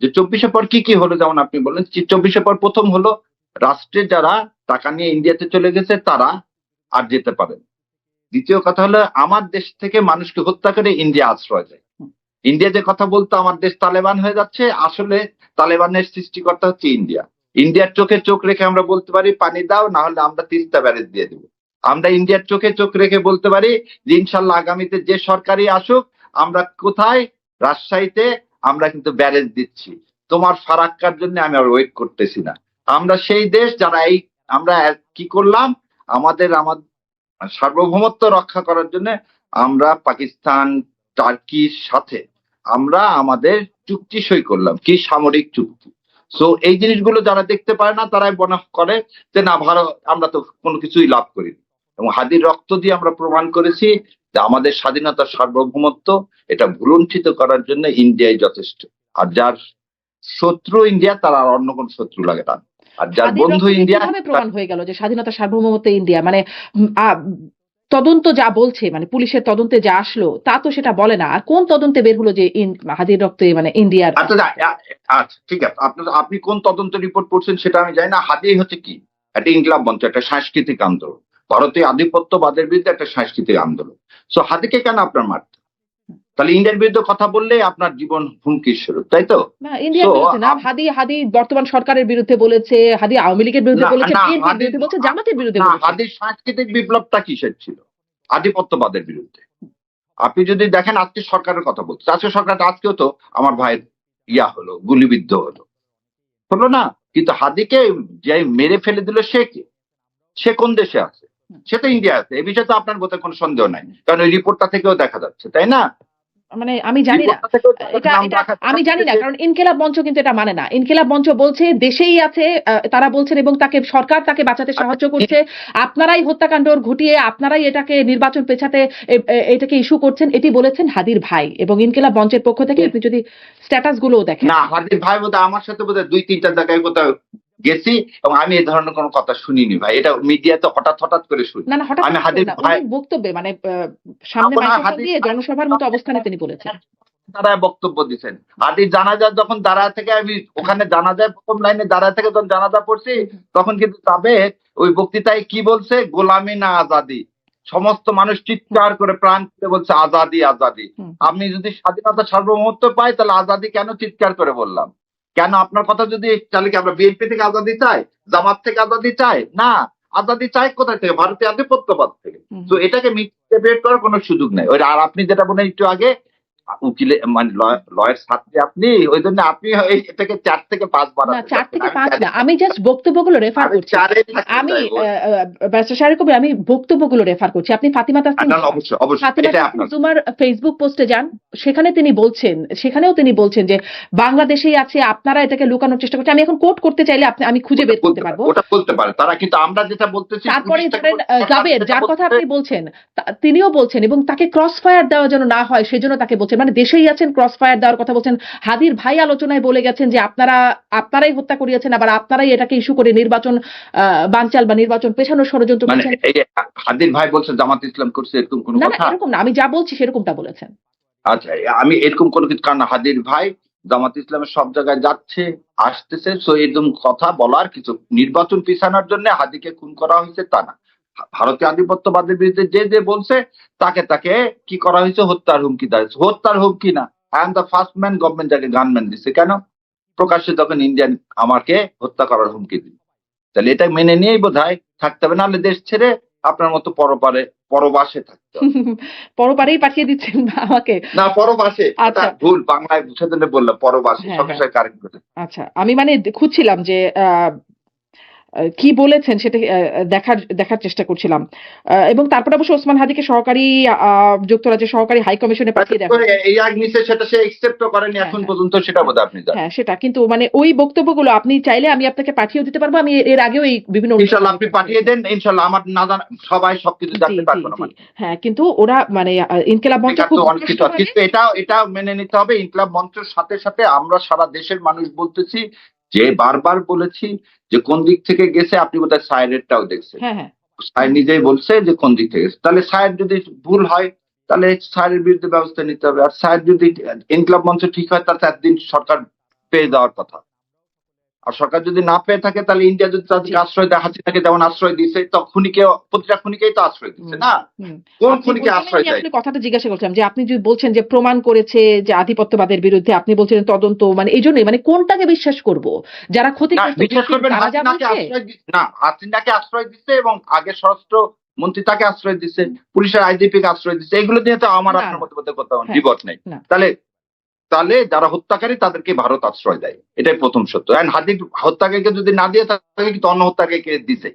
যে 24-এর পর কি কি হলো। যেমন আপনি বললেন 24-এর পর প্রথম হলো রাষ্ট্রে যারা টাকা নিয়ে ইন্ডিয়াতে চলে গেছে তারা আর যেতে পারে না। দ্বিতীয় কথা হলো আমার দেশ থেকে মানুষকে হত্যা করে ইন্ডিয়া আশ্রয় দেয়। ইন্ডিয়া যে কথা বলতো আমার দেশ তালেবান হয়ে যাচ্ছে, আসলে তালেবানের সৃষ্টিকর্তা হচ্ছে ইন্ডিয়া। ইন্ডিয়ার চোখে চোখ রেখে আমরা বলতে পারি পানি দাও, না হলে আমরা তিস্তা ব্যারেজ দিয়ে দেবো। আমরা ইন্ডিয়ার চোখে চোখ রেখে বলতে পারি যে ইনশাল্লাহ আগামীতে যে সরকারই আসুক, আমরা কোথায়, রাজশাহীতে আমরা কিন্তু ব্যারেজ দিচ্ছি, তোমার ফারাক্কার জন্য আমি আর ওয়েট করতেছি না। আমরা সেই দেশ যারা আমরা কি করলাম, আমাদের সার্বভৌমত্ব রক্ষা করার জন্য আমরা পাকিস্তান টার্কির সাথে আমরা আমাদের চুক্তি সই করলাম, কি সামরিক চুক্তি। সো এই জিনিসগুলো যারা দেখতে পারে না তারাই মনে করে যে না ভারত, আমরা তো কোনো কিছুই লাভ করিনি। এবং হাদির রক্ত দিয়ে আমরা প্রমাণ করেছি যে আমাদের স্বাধীনতার সার্বভৌমত্ব এটা ভুলুণ্ঠিত করার জন্য ইন্ডিয়াই যথেষ্ট। আর যার শত্রু ইন্ডিয়া তার আর অন্য কোন শত্রু লাগে না। আর যার হাদির বন্ধু রক্তে ইন্ডিয়া, কিভাবে প্রমাণ হয়ে গেল যে স্বাধীনতা সার্বভৌমত্ব ইন্ডিয়া? মানে তদন্ত যা বলছে, মানে পুলিশের তদন্তে যা আসলো তা তো সেটা বলে না। আর কোন তদন্তে বের হলো যে হাদির রক্তে মানে ইন্ডিয়ার? আচ্ছা ঠিক আছে, আপনি কোন তদন্ত রিপোর্ট পড়ছেন সেটা আমি জানি না। হাদি হচ্ছে কি একটা ইনকিলাব মঞ্চ, একটা সাংস্কৃতিক আন্দোলন, ভারতীয় আধিপত্যবাদের বিরুদ্ধে একটা সাংস্কৃতিক আন্দোলন। সো হাদিকে কেন আপনার মারতে? তাহলে ইন্ডিয়ার বিরুদ্ধে কথা বললে আপনার জীবন হুমকির স্বরূপ, তাই তো? না, ইন্ডিয়ার বিরুদ্ধে না, হাদি বর্তমান সরকারের বিরুদ্ধে বলেছে, হাদি আওয়ামী লীগের বিরুদ্ধে বলেছে, বিএনপির বিরুদ্ধে বলছে, জামাতের বিরুদ্ধে বলেছে। হাদির সাংস্কৃতিক বিপ্লবটা কিসের ছিল? আধিপত্যবাদের বিরুদ্ধে। আপনি যদি দেখেন আজকে সরকারের কথা বলছে, আজকে সরকারটা আজকেও তো আমার ভাইয়ের হলো, গুলিবিদ্ধ হলো না? কিন্তু হাদিকে যে মেরে ফেলে দিল সে কে? সে কোন দেশে আছে? সে তো ইন্ডিয়া আছে। এই বিষয়ে তো আপনার বোধহয় কোনো সন্দেহ নাই, কারণ ওই রিপোর্টটা থেকেও দেখা যাচ্ছে, তাই না? মানে আমি জানি না, আমি জানি না, কারণ ইনকিলাব মঞ্চ কিন্তু এটা মানে না। ইনকিলাব মঞ্চ বলছে দেশেই আছে, তারা বলছেন, এবং তাকে সরকার তাকে বাঁচাতে সাহায্য করছে। আপনারাই হত্যাকাণ্ড ঘটিয়ে আপনারাই এটাকে নির্বাচন পেছাতে এটাকে ইস্যু করছেন, এটি বলেছেন হাদির ভাই। এবং ইনকিলাব মঞ্চের পক্ষ থেকে আপনি যদি স্ট্যাটাস গুলো দেখেন, না হাদির ভাই বোধহয় আমার সাথে বোধহয় 2-3টা জায়গায় কোথাও গেছি এবং আমি এই ধরনের কোনো কথা শুনিনি ভাই। এটা মিডিয়াতে হঠাৎ করে শুনি। না হঠাৎ আমি হাদির ভাই বক্তব্যে মানে সামনে মাইক্রোফোন দিয়ে জনসভার মতো অবস্থানে তিনি বলেছেন, দাঁড়ায় বক্তব্য দিচ্ছেন। হাদির জানাজা যখন দাঁড়ায় থেকে, আমি ওখানে জানাজায় প্রথম লাইনে দাঁড়ায় থেকে যখন জানাজা পড়ছি, তখন কিন্তু তবে ওই বক্তৃতায় কি বলছে, গোলামি না আজাদি। সমস্ত মানুষ চিৎকার করে প্রাণ করে বলছে আজাদি আজাদি। আমি যদি স্বাধীনতা সার্বভৌমত্ব পাই তাহলে আজাদি কেন চিৎকার করে বললাম? কেন আপনার কথা যদি তাহলে কি আমরা বিএনপি থেকে আজাদি চাই, জামাত থেকে আজাদি চাই? না, আজাদি চাই কোথায় থেকে? ভারতীয় আধিপত্যবাদ থেকে। তো এটাকে মিথ্যে করার কোনো সুযোগ নেই। ওই আর আপনি যেটা বলেন একটু আগে, উকিলে মানে লয়ের ছাত্রী আপনি, ওই জন্য আপনি এটাকে 4 থেকে 5 বাড়াতে। না 4 থেকে 5 না, আমি জাস্ট বক্তব্যগুলো রেফার করছি। আমি ব্যারিস্টার শাহরিয়ার কবির, আমি বক্তব্যগুলো রেফার করছি। আপনি ফাতিমা তাসনিম জুমার ফেসবুক পোস্টে যান, সেখানে তিনি বলছেন, সেখানেও তিনি বলছেন যে বাংলাদেশেই আছে, আপনারা এটাকে লুকানোর চেষ্টা করছেন। আমি এখন কোট করতে চাইলে আমি খুঁজে বের করতে পারবো, ওটা বলতে পারে তারা, কিন্তু আমরা যেটা বলতেছি। তারপরে ধরেন জাবের, যার কথা আপনি বলছেন, তিনিও বলছেন, এবং তাকে ক্রস ফায়ার দেওয়া যেন না হয় সেজন্য তাকে বলছেন, মানে দেশেই আছেন, ক্রস ফায়ার দেওয়ার কথা বলছেন। হাদির ভাই আলোচনায় বলে গেছেন যে আপনারাই হত্যা করিয়েছেন, আবার আপনারাই এটাকে ইস্যু করে নির্বাচন বানচাল বা নির্বাচন পেছানোর ষড়যন্ত্র করছেন। হাদির ভাই বলছে জামাত ইসলাম করছে, এরকম কোনো কথা? এরকম না, আমি যা বলছি সেরকমটা বলেছেন। আচ্ছা, আমি এরকম কোনো কিছু, কারণ হাদির ভাই জামাত ইসলামের সব জায়গায় যাচ্ছে আসতেছে, সো এরকম কথা বলার কিছু, নির্বাচন পিছানোর জন্য হাদিকে খুন করা হয়েছে তা না। ভারতীয় আধিপত্যবাদের বিরুদ্ধে যে বলছে তাকে কি করা হয়েছে, হত্যার হুমকি দেওয়া হয়েছে। হত্যার হুমকি না, I am the first man, government যাকে গানম্যান দিচ্ছে কেন? প্রকাশ্যে তখন ইন্ডিয়ান আমাকে হত্যা করার হুমকি দিল। তাহলে এটা মেনে নিয়েই বোধহয় থাকতে হবে, নাহলে দেশ ছেড়ে আপনার মতো পরবাসে থাকতে হবে। পরপারেই পাঠিয়ে দিচ্ছেন আমাকে? না, পরবাসে। আচ্ছা, ভুল বাংলায় সেজন্য বললাম পরবাসে, সবসময় কারেক্ট করে। আচ্ছা, আমি মানে খুঁজছিলাম যে কি বলেছেন সেটা দেখার চেষ্টা করছিলাম, এবং তারপরে অবশ্য ওসমান হাদিকে সহকারী যুক্তরাজ্যের সহকারী হাই কমিশনে পাঠিয়ে দেওয়া হয়। এই আগ্নিসে সেটা সে অ্যাকসেপ্টও করেনি এখন পর্যন্ত, সেটা বোধহয় আপনি জানেন। হ্যাঁ, সেটা কিন্তু মানে ওই বক্তব্যগুলো আপনি চাইলে আমি আপনাকে পাঠিয়ে দিতে পারবো। আমি এর আগেও এই বিভিন্ন, ইনশাআল্লাহ আপনি পাঠিয়ে দেন, ইনশাআল্লাহ আমার না জানা সবাই সবকিছু জানতে পারবে না। হ্যাঁ, কিন্তু ওরা মানে ইনকিলাব মঞ্চ খুব অনেক কিছু, কিন্তু এটা মেনে নিতে হবে। ইনকিলাব মঞ্চের সাথে সাথে আমরা সারা দেশের মানুষ বলতেছি, যে বারবার বলেছি যে কোন দিক থেকে গেছে। আপনি বোধহয় সাইরেরটাও দেখছেন, সাইর নিজেই বলছে যে কোন দিক থেকে গেছে। তাহলে সাইর যদি ভুল হয় তাহলে স্যারের বিরুদ্ধে ব্যবস্থা নিতে হবে। আর স্যার যদি ইনকলাব মঞ্চ ঠিক হয় তাহলে 4 দিন সরকার পেয়ে যাওয়ার কথা। আর সরকার যদি না পেয়ে থাকে তাহলে ইন্ডিয়া যদি তাদেরকে আশ্রয় দেয়, হাসিনাকে যেমন আশ্রয় দিছে, তো খুনিকে, প্রতিটা খুনিকেই তো আশ্রয় দিচ্ছে না, কোন আপনি খুনিকে বলছিলেন, আশ্রয় আমি দেয়? আসলে কথাটা জিজ্ঞাসা করছিলাম যে আপনি যদি বলছেন যে প্রমাণ করেছে যে আধিপত্যবাদের বিরুদ্ধে, আপনি বলছিলেন তদন্ত, মানে এই জন্যই মানে কোনটাকে বিশ্বাস করব? যারা না, ক্ষতিগ্রস্ত বিশ্বাস victim করবেন, তারা যা হাসিনাকে বলছে? আশ্রয় না, হাসিনাকে আশ্রয় দিচ্ছে এবং আগে স্বরাষ্ট্র মন্ত্রী তাকে আশ্রয় দিচ্ছে, পুলিশের আইজিপি কে আশ্রয় দিচ্ছে, এগুলো নিয়ে তো আমার না, আপনার না। মধ্যে কোথাও হ্যাঁ, দ্বিমত নেই। না। তাহলে তাহলে যারা হত্যাকারী তাদেরকে ভারত আশ্রয় দেয়, এটাই প্রথম সত্য। এন্ড হাদির হত্যাকারীকে যদি না দিয়ে থাকে কিন্তু অন্য হত্যাকারীকে দিছে।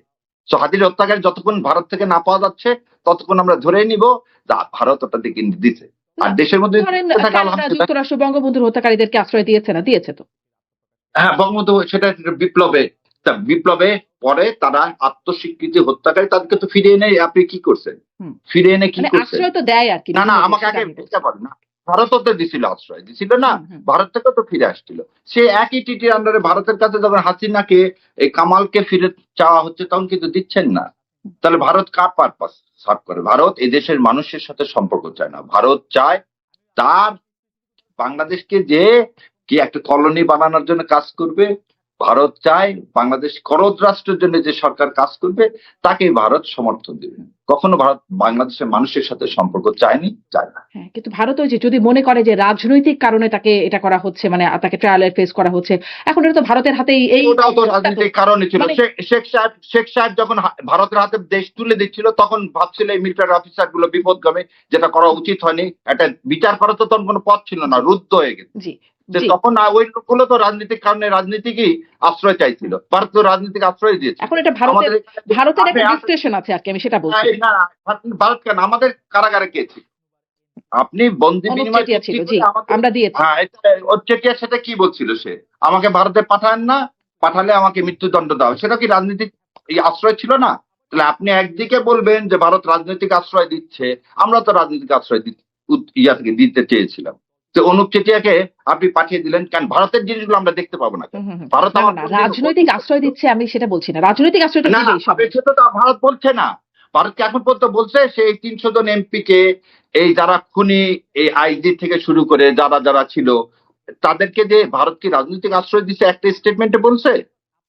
তো হাদির হত্যাকারী যতক্ষণ ভারত থেকে না পাওয়া যাচ্ছে ততক্ষণ আমরা ধরেই নিব যে ভারত ওটা দিকে দিছে। আর না, দেশের মধ্যে ধরেন থাকে কানাডা, আলহামদুলিল্লাহ। যুক্তরাষ্ট্র বঙ্গবন্ধুর হত্যাকারীদেরকে আশ্রয় দিয়েছে না? দিয়েছে তো। হ্যাঁ, বঙ্গবন্ধু সেটা একটা বিপ্লবে, তা বিপ্লবে পরে তারা আত্মস্বীকৃতি হত্যাকারী তাদেরকে তো ফিরিয়ে এনে আপনি কি করছেন? হুম। ফিরিয়ে এনে কি মানে করছেন? আশ্রয় তো দেয় আরকি না, না, বিভিন্ন দেশ, আমাকে সেটা আগে আমি বলছি। বুঝতে পারেন না। ভারতও তো দিছিল আশ্রয়, দিছিল না? হুম, হুম। ভারত থেকেও তো ফিরে আসছিল। সে একই টিটির আন্ডারে ভারতের কাছে যখন হাসিনাকে, এই কামালকে ফিরে চাওয়া হচ্ছে তখন কিন্তু দিচ্ছেন না। তাহলে ভারত কার পারপাস সার্ভ করে? ভারত এই দেশের মানুষের সাথে সম্পর্ক চায় না। ভারত চায় তার বাংলাদেশকে যে কি একটা কলোনি বানানোর জন্য কাজ করবে। ভারত চায় বাংলাদেশ করদ রাষ্ট্রের জন্য যে সরকার কাজ করবে তাকে ভারত সমর্থন দেবে। কখনো ভারত বাংলাদেশের মানুষের সাথে সম্পর্ক চায়নি, চায় না। হ্যাঁ, কিন্তু ভারত ওই যে যদি মনে করে যে রাজনৈতিক কারণে তাকে এটা করা হচ্ছে, মানে তাকে ট্রায়ালের ফেস করা হচ্ছে, এখন এটা তো ভারতের হাতেই এই ওটাও তো রাজনৈতিক কারণে ছিল। মানে শেখ সাহেব যখন ভারতের হাতে দেশ তুলে দিচ্ছিল তখন ভাবছিল এই মিলিটারি অফিসার গুলো বিপদগামী, যেটা করা উচিত হয়নি। একটা বিচার করার তো তখন কোনো পথ ছিল না, রুদ্ধ হয়ে গেছে। জি, যে জি। তখন ওই লোকগুলো তো রাজনৈতিক কারণে রাজনীতিকই আশ্রয় চাইছিল। ভারত তো রাজনীতিক আশ্রয় দিয়েছিল। এখন এটা ভারতের আমাদের ভারতের আপনি একটা ডিসক্রিপশন আছে আরকি, আমি সেটা বলছি। না, ভারত কেন, আমাদের কারাগারে কে ছিল? আপনি বন্দি অনুপ বিনিময় চেটিয়া ছিল, চুক্তি জি, করে আমাদের, আমরা দিয়েছি। হ্যাঁ, ওর চেটিয়ার সাথে কি বলছিল সে? আমাকে ভারতে পাঠান না, পাঠালে আমাকে মৃত্যুদণ্ড দাও। সেটা কি রাজনৈতিক এই আশ্রয় ছিল না? তাহলে আপনি একদিকে বলবেন যে ভারত রাজনৈতিক আশ্রয় দিচ্ছে, আমরা তো রাজনৈতিক আশ্রয় ইয়া থেকে দিতে চেয়েছিলাম। তো অনুপ চেটিয়াকে আপনি পাঠিয়ে দিলেন কেন? ভারতের জিনিসগুলো আমরা দেখতে পাবো না কেন? হুম, হুম, হুম। ভারত না, আমার না, কোনদিন রাজনৈতিক আশ্রয় দিচ্ছে আমি সেটা বলছি না। রাজনৈতিক আশ্রয়টা না, না, দিবেই সবাই। সেটা তো ভারত বলছে না। ভারতকে এখন পর্যন্ত বলছে সেই ৩০০ জন এমপি কে, এই যারা খুনি, এই আইজি থেকে শুরু করে যারা যারা ছিল তাদেরকে যে ভারত কি রাজনৈতিক আশ্রয় দিছে একটা স্টেটমেন্টে বলছে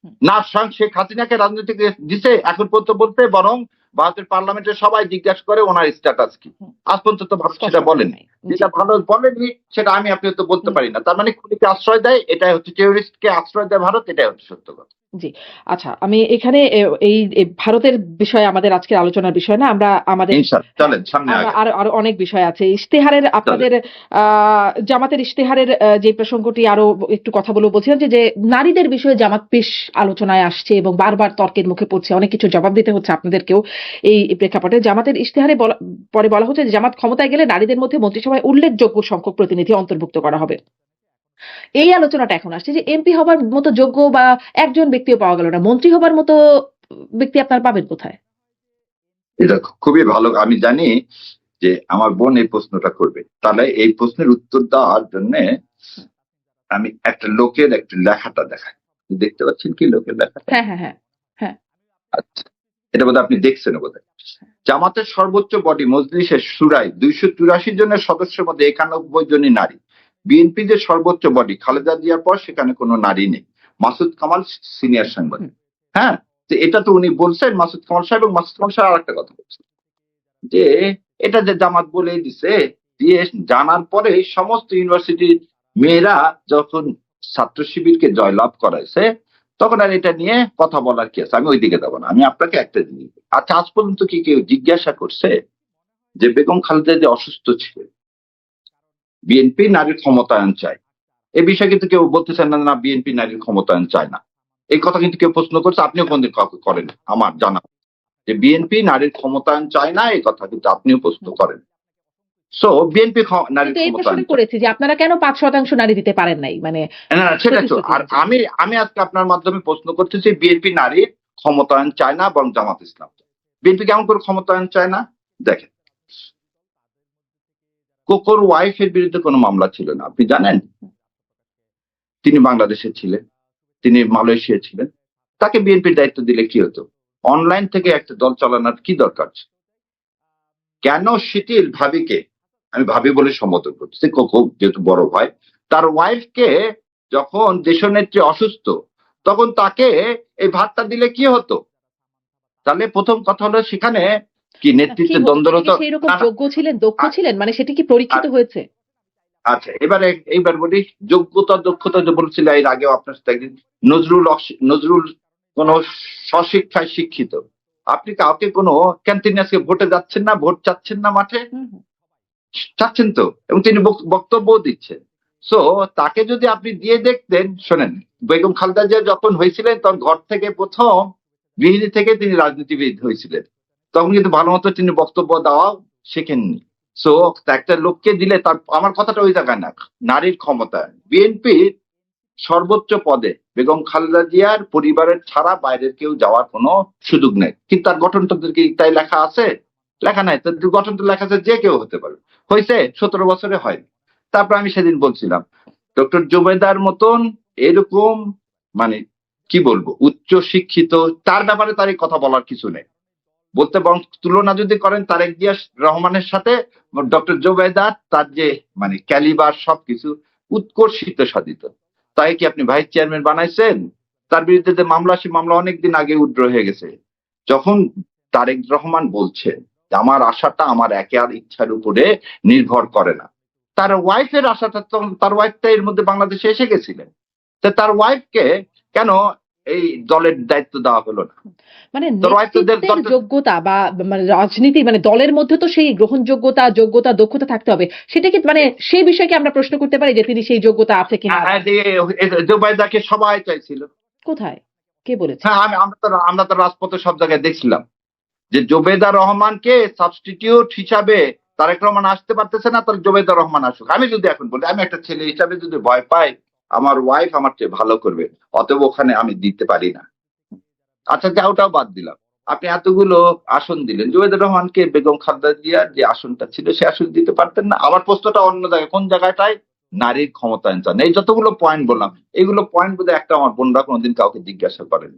হুম, না? স্বয়ং শেখ হাসিনাকে রাজনৈতিক দিছে এখন পর্যন্ত বলতে, বরং ভারতের পার্লামেন্টের সবাই জিজ্ঞাসা করে ওনার স্ট্যাটাস কি। হুম। আজ পর্যন্ত তো ভারত স্পষ্ট সেটা করে বলেনি। নাই। জি। যেটা ভারত বলেনি সেটা আমি আপনি তো বলতে হুম। পারি না। তার মানে খুনিকে আশ্রয় দেয়, এটাই হচ্ছে টেররিস্টকে আশ্রয় দেয় ভারত, এটাই হচ্ছে সত্য কথা। জি। আচ্ছা, আমি এখানে এই ভারতের বিষয়ে আমাদের আজকের আলোচনার বিষয় না। আমরা আমাদের ইনশাআল্লাহ চলেন সামনে আমরা আগে আরো আরো অনেক বিষয় আছে। ইশতেহারের চলেন। আপনাদের জামাতের ইশতেহারের যে প্রসঙ্গটি আরো একটু কথা বলবো বলছিলাম যে নারীদের বিষয়ে জামাত বেশ আলোচনায় আসছে এবং বারবার তর্কের মুখে পড়ছে। অনেক কিছু জবাব দিতে হচ্ছে আপনাদেরকেও এই প্রেক্ষাপটে। জামাতের ইশতেহারে পরে বলা হচ্ছে যে জামাত ক্ষমতায় গেলে নারীদের মধ্যে মন্ত্রিসভায় উল্লেখযোগ্য সংখ্যক প্রতিনিধি অন্তর্ভুক্ত করা হবে। এই আলোচনাটা এখন আসছে যে এমপি হবার মতো যোগ্য বা একজন ব্যক্তিও পাওয়া গেল না। মন্ত্রী হবার মতো ব্যক্তি আপনারা পাবেন কোথায়? এটা খুবই ভালো। আমি জানি যে আমার বোন এই প্রশ্নটা করবে। তাহলে এই প্রশ্নের উত্তর দেওয়ার জন্য আমি একটা লোকের একটা লেখাটা দেখাই। দেখতে পাচ্ছেন কি লোকের লেখাটা? হ্যাঁ, হ্যাঁ, হ্যাঁ। হ্যাঁ। আচ্ছা, এটা বোধহয় আপনি দেখছেন বোধহয়। জামাতের সর্বোচ্চ বডি মজলিসের শুরায় ২৮৪ জনের সদস্যের মধ্যে ৯১ জনই নারী। বিএনপি যে সর্বোচ্চ বডি খালেদা জিয়ার পর সেখানে কোনো নারী নেই। মাসুদ কামাল সিনিয়র সাংবাদিক। হ্যাঁ, তো এটা তো উনি বলছেন মাসুদ কামাল সাহেব, এবং মাসুদ কামাল সাহেব আরেকটা কথা বলছেন যে এটা যে জামাত বলে দিছে, দিয়ে জানার পরে সমস্ত ইউনিভার্সিটির মেয়েরা যখন ছাত্র শিবিরকে জয়লাভ করাইছে তখন আর এটা নিয়ে কথা বলার কি আছে? আমি ওই দিকে যাবো না। আমি আপনাকে একটা জিনিস বলি। আচ্ছা, আজ পর্যন্ত কি কেউ জিজ্ঞাসা করছে যে বেগম খালেদা যে অসুস্থ ছিলেন, বিএনপি নারীর ক্ষমতায়ন চায়, এ বিষয়ে কিন্তু কেউ বলতেছেন না না বিএনপি নারীর ক্ষমতায়ন চায় না। এই কথা কিন্তু কেউ প্রশ্ন করছে, আপনিও কোনদিন কাউকে করেন আমার জানা, যে বিএনপি নারীর ক্ষমতায়ন চায় না, এই কথা কিন্তু আপনিও প্রশ্ন করেন। সো বিএনপি নারীর কিন্তু এই ক্ষমতায়ন প্রশ্নটা চায় করেছি যে আপনারা কেন ৫% নারী দিতে পারেন নাই? মানে না, না, সেটা তো। প্রতিশ্রুতি আর অনুযায়ী। আমি আজকে আপনার মাধ্যমে প্রশ্ন করতেছি বিএনপি নারীর ক্ষমতায়ন চায় না বরং জামাত ইসলাম। বিএনপি কেমন করে ক্ষমতায়ন চায় না? দেখেন, কোকোর ওয়াইফের বিরুদ্ধে কোনো মামলা ছিল না, আপনি জানেন? তিনি বাংলাদেশে ছিলেন, তিনি মালয়েশিয়া ছিলেন। তাকে বিএনপির দায়িত্ব দিলে কি হতো? অনলাইন থেকে একটা দল চালানোর কি দরকার ছিল? কেন শিথিল ভাবিকে আমি ভাবি বলে সম্বোধন করতেছি, খুব যেহেতু বড় ভাই। তার ওয়াইফকে যখন দেশনেত্রী অসুস্থ, তখন তাকে এই ভাতটা দিলে কি হতো? তাহলে প্রথম কথা হলো সেখানে কি কি নেতৃত্বের হতো, তিনি কি দ্বন্দ্বরত? সেই রকম না, না, যোগ্য ছিলেন, দক্ষ আ- ছিলেন, মানে সেটি কি পরীক্ষিত আ- হয়েছে? আচ্ছা, এইবার বলি যোগ্যতা দক্ষতা যে বলছিল এর আগেও আপনার সাথে একদিন, নজরুল কোন স্বশিক্ষায় শিক্ষিত। আপনি কাউকে কোনো ক্যান্টিনে আজকে ভোটে যাচ্ছেন না, ভোট চাচ্ছেন না মাঠে, হুম, হুম। চাচ্ছেন তো, এবং তিনি বক্তব্য দিচ্ছেন। সো তাকে যদি আপনি দিয়ে দেখতেন, শোনেন, বেগম খালেদা জিয়া যখন হয়েছিলেন তখন ঘর থেকে প্রথম গৃহিণী থেকে তিনি রাজনীতিবিদ হয়েছিলেন, তখন কিন্তু ভালো মতো তিনি বক্তব্য দেওয়া শেখেননি। সো একটা লোককে দিলে তার, আমার কথাটা ওই জায়গায় না, নারীর ক্ষমতা। বিএনপির সর্বোচ্চ পদে বেগম খালেদা জিয়ার পরিবারের ছাড়া বাইরের কেউ যাওয়ার কোনো সুযোগ নেই, কিন্তু তার গঠনতন্ত্রে কি তাই লেখা আছে? লেখা নাই। তার গঠনতন্ত্রে লেখা আছে যে কেউ হতে পারে। হয়েছে 17 বছরে হয়নি। তারপর আমি সেদিন বলছিলাম, ডক্টর জুবেদার মতন এরকম, মানে কি বলবো, উচ্চ শিক্ষিত, তার ব্যাপারে তার এই কথা বলার কিছু নেই বলতে, বরং তুলনা যদি করেন তারেক জিয়া রহমানের সাথে, ডক্টর জুবেদার তার যে মানে ক্যালিবার সবকিছু উৎকর্ষিত সাধিত। তাই কি আপনি ভাইস চেয়ারম্যান বানাইছেন? তার বিরুদ্ধে যে মামলা, সে মামলা অনেকদিন আগে উইথড্র হয়ে গেছে। যখন তারেক রহমান বলছে যে আমার আশাটা আমার একার ইচ্ছার উপরে নির্ভর করে না, তার ওয়াইফের আশাটা, তখন তার ওয়াইফটা এর মধ্যে বাংলাদেশে এসে গেছিলেন, তো তার ওয়াইফকে কেন এই দলের দায়িত্ব দেওয়া হলো না? মানে তোর ওয়াইফ তো নেতৃত্বের যোগ্যতা বা মানে রাজনীতি, মানে দলের মধ্যে তো সেই গ্রহণযোগ্যতা, যোগ্যতা, দক্ষতা থাকতে হবে। সেটা কি মানে সেই বিষয়ে কি আমরা প্রশ্ন করতে পারি যে তিনি সেই যোগ্যতা আছে কিনা? জোবাইদাকে সবাই চাইছিল। কোথায়? কে বলেছে? হ্যাঁ, আমরা তো রাজপথে সব জায়গায় দেখছিলাম যে জোবেদা রহমানকে সাবস্টিটিউট হিসাবে তারেক রহমান আসতে পারতেছে না, তাহলে জোবেদা রহমান আসুক। আমি যদি এখন বলি, আমি একটা ছেলে হিসাবে যদি ভয় পাই, আমার ওয়াইফ আমার চেয়ে ভালো করবে, অতএব ওখানে আমি দিতে পারি না। আচ্ছা, যা, ওটাও বাদ দিলাম। আপনি এতগুলো আসন দিলেন, জুবেদুর রহমানকে বেগম খালেদা জিয়ার যে আসনটা ছিল সে আসন দিতে পারতেন না? আমার প্রশ্নটা অন্য জায়গায়, কোন জায়গাটায়? নারীর ক্ষমতায়ন চান। এই যতগুলো পয়েন্ট বললাম, এগুলো পয়েন্ট বোধহয় একটা আমার বোনরা কোনোদিন কাউকে জিজ্ঞাসা করেন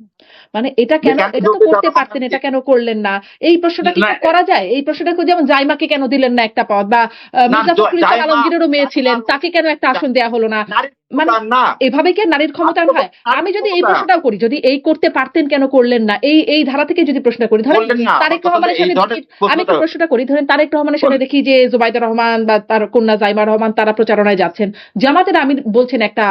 মানে এটা যে কেন, কেন এটা তো জুবেদা করতে পারতেন, রহমানকে। এটা কেন করলেন না? এই প্রশ্নটা কি না, করা যায়? এই প্রশ্নটা যেমন জাইমাকে কেন দিলেন না একটা পদ, বা না, মির্জা ফখরুল ইসলাম জাইমা, আলমগীরেরও মেয়ে ছিলেন, তাকে কেন একটা আসন দেয়া হলো না? নারীর মানে ক্ষমতায়ন না, এভাবে কি আর নারীর ক্ষমতায়ন হয়? নারীর আমি যদি এই ক্ষমতায়ন প্রশ্নটাও করি, যদি এই করতে পারতেন কেন করলেন না, এই ধারা থেকে যদি প্রশ্ন করি, ধরেন বললেন না। আমার তারেক কথা রহমানের এই সাথে ধরনের দেখি, আমি প্রশ্নটা একটু প্রশ্নটা করি, ধরেন তারেক রহমানের সাথে বলুন। দেখি যে জুবাইদা রহমান বা তার কন্যা জাইমা রহমান তারা প্রচারণায় যাচ্ছেন। জামাতের আমির বলছেন একটা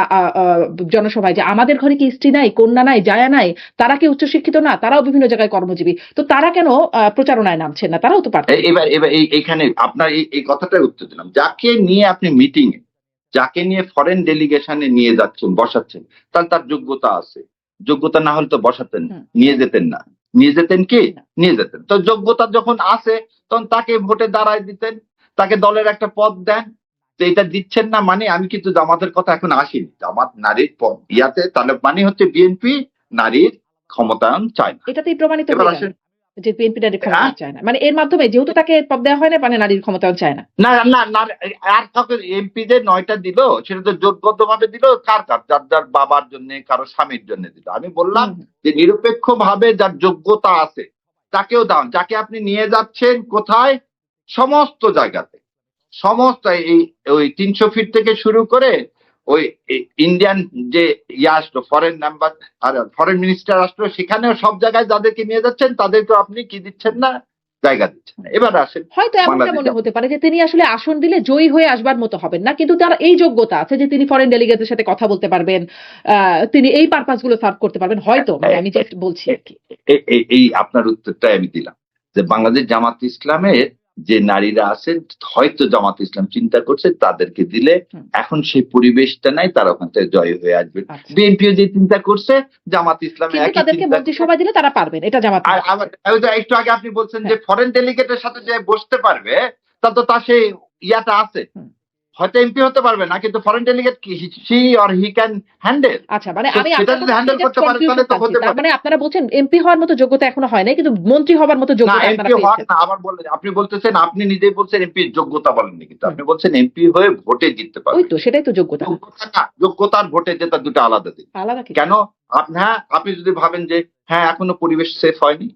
জনসভায় যে আমাদের ঘরে কি স্ত্রী নাই, কন্যা নাই, জায়া নাই, তারা কি উচ্চশিক্ষিত না, তারাও বিভিন্ন জায়গায় কর্মজীবী, তো তারা কেন প্রচারণায় নামছেন না? তারাও তো পারতেন। এবার এবার এইখানে আপনার এই কথাটাই উত্তর দিলাম। যাকে নিয়ে আপনি মিটিং এ, যাকে নিয়ে ফরেন ডেলিগেশনে নিয়ে যাচ্ছেন, বসাচ্ছেন, তাহলে তার যোগ্যতা আছে। যোগ্যতা না হলে তো বসাতেন, হুম। নিয়ে যেতেন না। নিয়ে যেতেন কি? না। নিয়ে যেতেন। তো যোগ্যতা যখন আছে, তখন তাকে ভোটে দাঁড়ায় দিতেন, তাকে দলের একটা পদ দেন। তো এটা দিচ্ছেন না মানে, আমি কিন্তু জামাতের কথা এখন আসিনি, জামাত নারীর পদ ইয়াতে, তাহলে মানে হচ্ছে বিএনপি নারীর ক্ষমতায়ন চায় না। এটাতেই প্রমাণিত এবার হয়ে গেল আসেন, যে বিএনপি নারীর হ্যাঁ, ক্ষমতায়ন চায় না, মানে এর মাধ্যমে যেহেতু তাকে পদ দেওয়া হয় না, মানে নারীর ক্ষমতায়ন চায় না। না, না, না, আর কাউকে এমপি যে 9টা দিল, সেটা তো জোটবদ্ধ ভাবে দিল, কার কার, যার যার বাবার জন্য, কারো স্বামীর জন্য দিল। আমি বললাম হুম, হুম। যে নিরপেক্ষ ভাবে যার যোগ্যতা আছে তাকেও দাও। যাকে আপনি নিয়ে যাচ্ছেন কোথায়? সমস্ত জায়গাতে, সমস্ত এই ওই 300 ফিট থেকে শুরু করে ওই ইন্ডিয়ান যে ইয়ে আসলো, ফরেন নাম্বার আর ফরেন মিনিস্টার আসলো, সেখানেও সব জায়গায় যাদেরকে নিয়ে যাচ্ছেন তাদেরকে আপনি কি দিচ্ছেন না? জায়গা দিচ্ছেন না। এবার আসেন হয়তো এমনটা বাংলাদেশ। মনে হতে পারে যে তিনি আসলে আসন দিলে জয়ী হয়ে আসবার মতো হবেন না, কিন্তু তার এই যোগ্যতা আছে যে তিনি ফরেন ডেলিগেটের সাথে কথা বলতে পারবেন, তিনি এই পারপাস গুলো সার্ভ করতে পারবেন হয়তো, মানে আমি জাস্ট বলছি আর কি। এই আপনার উত্তরটাই আমি দিলাম যে বাংলাদেশ জামাত ইসলামের যে নারীরা আছেন, হয়তো জামাত ইসলাম চিন্তা করছে তাদেরকে দিলে হুম। এখন সেই পরিবেশটা নাই, তারা ওখান থেকে জয় হয়ে আসবে। আচ্ছা। বিএনপিও যে চিন্তা করছে, জামাত ইসলামে কিন্তু একই তাদেরকে চিন্তা করছে। মন্ত্রিসভা দিলে তারা পারবেন, এটা জামাত আর মনে করছে। আবার ওই যে একটু আগে আপনি বলছেন যে হ্যাঁ। ফরেন ডেলিগেটের সাথে যে বসতে পারবে, তা তো তার সেই ইয়াটা আছে। হুম। হয়তো এমপি হতে পারবে না, কিন্তু foreign delegate she or he can handle. আচ্ছা, মানে আমি সেটা আপনার যদি কথা হ্যান্ডেল থেকে করতে পারে কনফিউশন তাহলে তো পাচ্ছি। হতে তার পারে। মানে আপনারা বলছেন এমপি হওয়ার মতো যোগ্যতা এখনো হয় নাই, কিন্তু মন্ত্রী হবার মতো না, যোগ্যতা এমপি আপনারা হওয়ার পেয়েছেন। না, আবার বললেন, আপনি বলতেছেন, আপনি নিজেই বলছেন এমপি যোগ্যতা বলেননি, কিন্তু হুম। আপনি বলছেন এমপি হয়ে ভোটে জিততে ওই পারবে। তো, সেটাই তো যোগ্যতা। যোগ্যতা না, যোগ্যতার ভোটে জেতা দুটো আলাদা দিন। আলাদা কিছু। কেন? হ্যাঁ, আপনি যদি ভাবেন যে হ্যাঁ এখনো পরিবেশ সেফ হয়নি,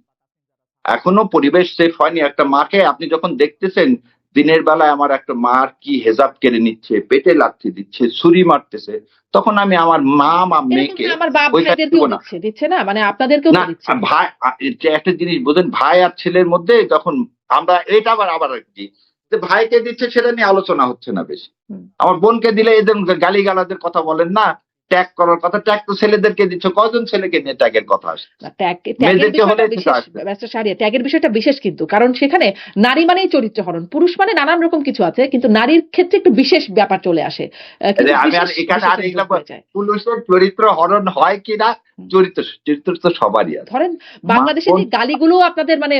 এখনো পরিবেশ সেফ হয়নি, একটা মাকে আপনি যখন দেখতেছেন দিনের বেলায় আমার একটা মার কি হেজাব কেড়ে নিচ্ছে, পেটে লাথি দিচ্ছে, ছুরি মারতেছে, তখন আমি আমার মা এরকম মেয়েকে তো আমার বাপ ওইখানে দিব ভাইদেরকেও না। দিচ্ছে না, মানে আপনাদেরকেও না তো দিচ্ছে। ভাই যে একটা জিনিস বোঝেন, ভাই আর ছেলের মধ্যে যখন আমরা এটা আবার কি যে ভাইকে দিচ্ছে সেটা নিয়ে আলোচনা হচ্ছে না বেশি। হুম। আমার বোনকে দিলে এদের গালিগালাজের কথা বলেন না, ট্যাগ করার কথা, ট্যাগ তো ছেলেদেরকে দিচ্ছে, কজন ছেলেকে নিয়ে ট্যাগের কথা আসে? না, ট্যাগের মেয়েদেরকে বিষয়টা হলে সেটা বিশেষ, আসবে। ব্যারিস্টার শাহরিয়ার, ট্যাগের বিষয়টা বিশেষ কিন্তু, কারণ সেখানে নারী মানেই চরিত্র হরণ, পুরুষ মানে নানান রকম কিছু আছে, কিন্তু নারীর ক্ষেত্রে একটু বিশেষ ব্যাপার চলে আসে, কিন্তু আমি আর বিশেষ এখানে আর বিশেষের এগুলা যোগ হয়ে যায়। পুরুষের চরিত্র হরণ হয় কিনা, হুম। চরিত্র তো সবারই আছে। ধরেন মা বাংলাদেশে বোন যে গালিগুলো আপনাদের মানে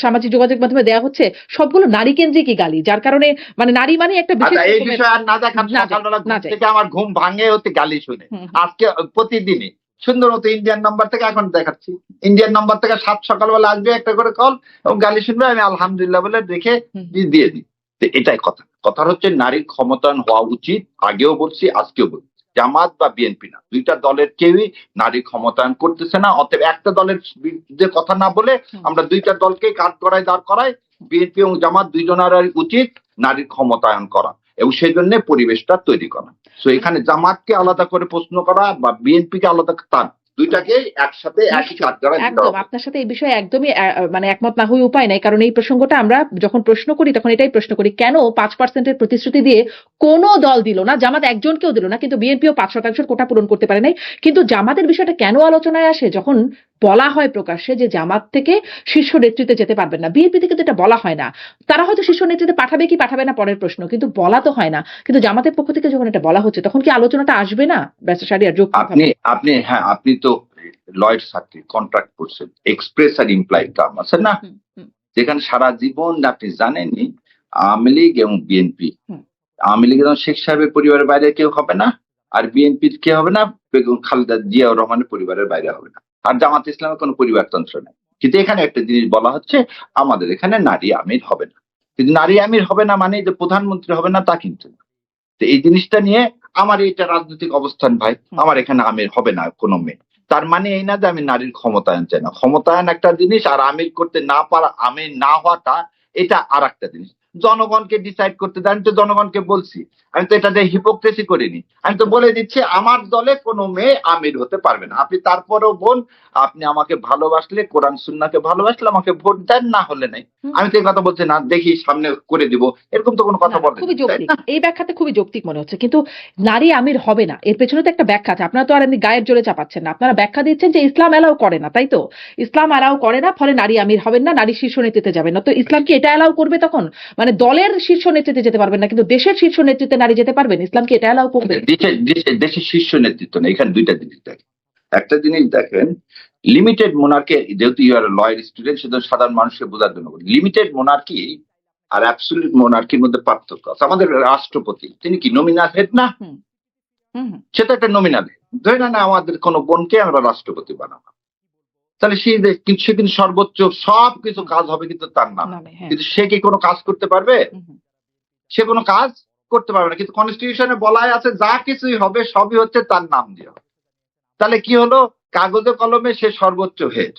সামাজিক যোগাযোগ মাধ্যমে দেওয়া হচ্ছে, সবগুলো নারী কেন্দ্রিকই গালি, যার কারণে মানে নারী মানে একটা বিশেষ আচ্ছা, এই রকমের বিষয়ে আর না দেখান। না যায়, সকালবেলা না ঘুম যায়। থেকে আমার ঘুম ভাঙে হতে গালি শুনে। হুম, হুম, আজকে প্রতিদিনই সুন্দর মতো ইন্ডিয়ান নাম্বার থেকে এখন দেখাচ্ছি, ইন্ডিয়ান নাম্বার থেকে সকালবেলা আসবে একটা করে কল এবং গালি শুনবে, আমি আলহামদুলিল্লাহ বলে রেখে হুম, দিয়ে দিই। তো এটাই কথা। কথা হচ্ছে নারীর ক্ষমতায়ন হওয়া উচিত, আগেও বলছি আজকেও বলছি। জামাত বা বিএনপি না, দুইটা দলের কেউই নারী ক্ষমতায়ন করতেছে না। অতএব একটা দলের বিরুদ্ধে কথা না বলে হুম, আমরা দুইটা দলকে কাঠ করায় দাঁড় করাই, বিএনপি এবং জামাত দুইজনের উচিত নারীর ক্ষমতায়ন করা এবং সেই জন্য পরিবেশটা তৈরি করা। সো এখানে জামাতকে আলাদা করে প্রশ্ন করা বা বিএনপিকে আলাদা, তার দুইটাকে একসাথে একই কাঠ করায় দিতে একদম হবে। আপনার সাথে এই বিষয়ে একদমই মানে একমত না হয়ে উপায় নাই, কারণ এই প্রসঙ্গটা আমরা যখন প্রশ্ন করি তখন এটাই প্রশ্ন করি, কেন 5% প্রতিশ্রুতি দিয়ে কোনো দল দিল না, জামাত একজনকেও দিল না, কিন্তু বিএনপিও 5% কোটা পূরণ করতে পারে নাই, কিন্তু জামাতের বিষয়টা কেন আলোচনায় আসে যখন বলা হয় প্রকাশ্যে যে জামাত থেকে শীর্ষ নেতৃত্বে যেতে পারবেন না, বিএনপি থেকে তো এটা বলা হয় না। তারা হয়তো শীর্ষ নেতৃত্বে পাঠাবে কি পাঠাবে না পরের প্রশ্ন, কিন্তু বলা তো হয় না, কিন্তু জামাতের পক্ষ থেকে যখন এটা বলা হচ্ছে তখন কি আলোচনাটা আসবে না ব্যারিস্টার শাহরিয়ার? আপনি তো লয়েড সার্কিট কন্ট্রাক্ট করছেন, এক্সপ্রেস আর ইমপ্লাইড টার্ম আছে না, হুম, হুম, যেখানে সারা জীবন আপনি জানেনই আওয়ামী লীগ এবং বিএনপি, হুম, আওয়ামী লীগ এবং শেখ সাহেবের পরিবারের বাইরে কেউ হবে না, আর বিএনপির কে হবে না, বেগম খালেদা জিয়াউর রহমানের পরিবারের বাইরে হবে না, আর জামাত ইসলামের কোনো পরিবারতন্ত্র নেই। কিন্তু এখানে একটা জিনিস বলা হচ্ছে, আমাদের এখানে নারী আমির হবে না। কিন্তু নারী আমির হবে না মানে যে প্রধানমন্ত্রী হবে না তা কিন্তু না। তো এই জিনিসটা নিয়ে আমার এটা রাজনৈতিক অবস্থান ভাই, আমার এখানে আমির হবে না কোনো মেয়ে। তার মানে এই না যে আমি নারীর ক্ষমতায়ন চাই না। ক্ষমতায়ন একটা জিনিস, আর আমির করতে না পারা, আমির না হওয়াটা এটা আর একটা জিনিস। জনগণকে ডিসাইড করতে দেন। আমি তো জনগণকে বলছি, আমি তো এটা দিয়ে হিপোক্রেসি করিনি, আমি তো বলে দিচ্ছি আমার দলে কোনো মেয়ে আমির হতে পারবে না। আপনি তারপরেও বোন, আপনি আমাকে ভালোবাসলে, কোরআন সুন্নাহকে ভালোবাসলে আমাকে ভোট দেন, না হলে নাই। আমি তো এই কথা বলছি না, দেখি সামনে করে দিব, এরকম তো কোনো কথা না, বলেন, খুবই তাই যৌক্তিক, না? এই ব্যাখ্যাতে খুবই যৌক্তিক মনে হচ্ছে, কিন্তু নারী আমির হবে না এর পেছনে তো একটা ব্যাখ্যা আছে, আপনারা তো আর এমনি গায়ের জোরে চাপাচ্ছেন না, আপনারা ব্যাখ্যা দিচ্ছেন যে ইসলাম এলাও করে না, তাই তো? ইসলাম এলাও করে না, ফলে নারী আমির হবেন না, নারী শীর্ষ নেতৃত্বে যাবেন না, তো ইসলাম কি এটা এলাও করবে তখন? মানে দলের শীর্ষ নেতৃত্বে যেতে পারবেন না, কিন্তু দেশের শীর্ষ নেতৃত্বে নারী যেতে পারবেন, ইসলাম কি এটা এলাও করবে? দেশের শীর্ষ নেতৃত্ব না, এখানে দুইটা জিনিস দেখেন। একটা জিনিস দেখেন, লিমিটেড মোনার্কি, যেহেতু ইউ আর লয়ার স্টুডেন্ট সেহেতু সাধারণ মানুষকে বোঝার জন্য বলি, লিমিটেড মোনার্কি আর অ্যাবসলিউট মোনার্কির মধ্যে পার্থক্য আছে। আমাদের রাষ্ট্রপতি তিনি কি নমিনাল হেড না? হুম, হুম, হুম, সেটা একটা নমিনাল হেড। ধরে না আমাদের কোনো বোনকে আমরা রাষ্ট্রপতি বানাবো, তাহলে সে কিন্তু সর্বোচ্চ সব কিছু কাজ হবে কিন্তু তার নাম। নামে, হ্যাঁ, কিন্তু সে কি কোনো কাজ করতে পারবে? হুম, হুম, সে কোনো কাজ করতে পারবে না। কিন্তু কনস্টিটিউশনে বলাই আছে যা কিছুই হবে সবই হচ্ছে তার নাম দিয়ে হবে। তাহলে কি হলো, কাগজে কলমে সে সর্বোচ্চ হেড,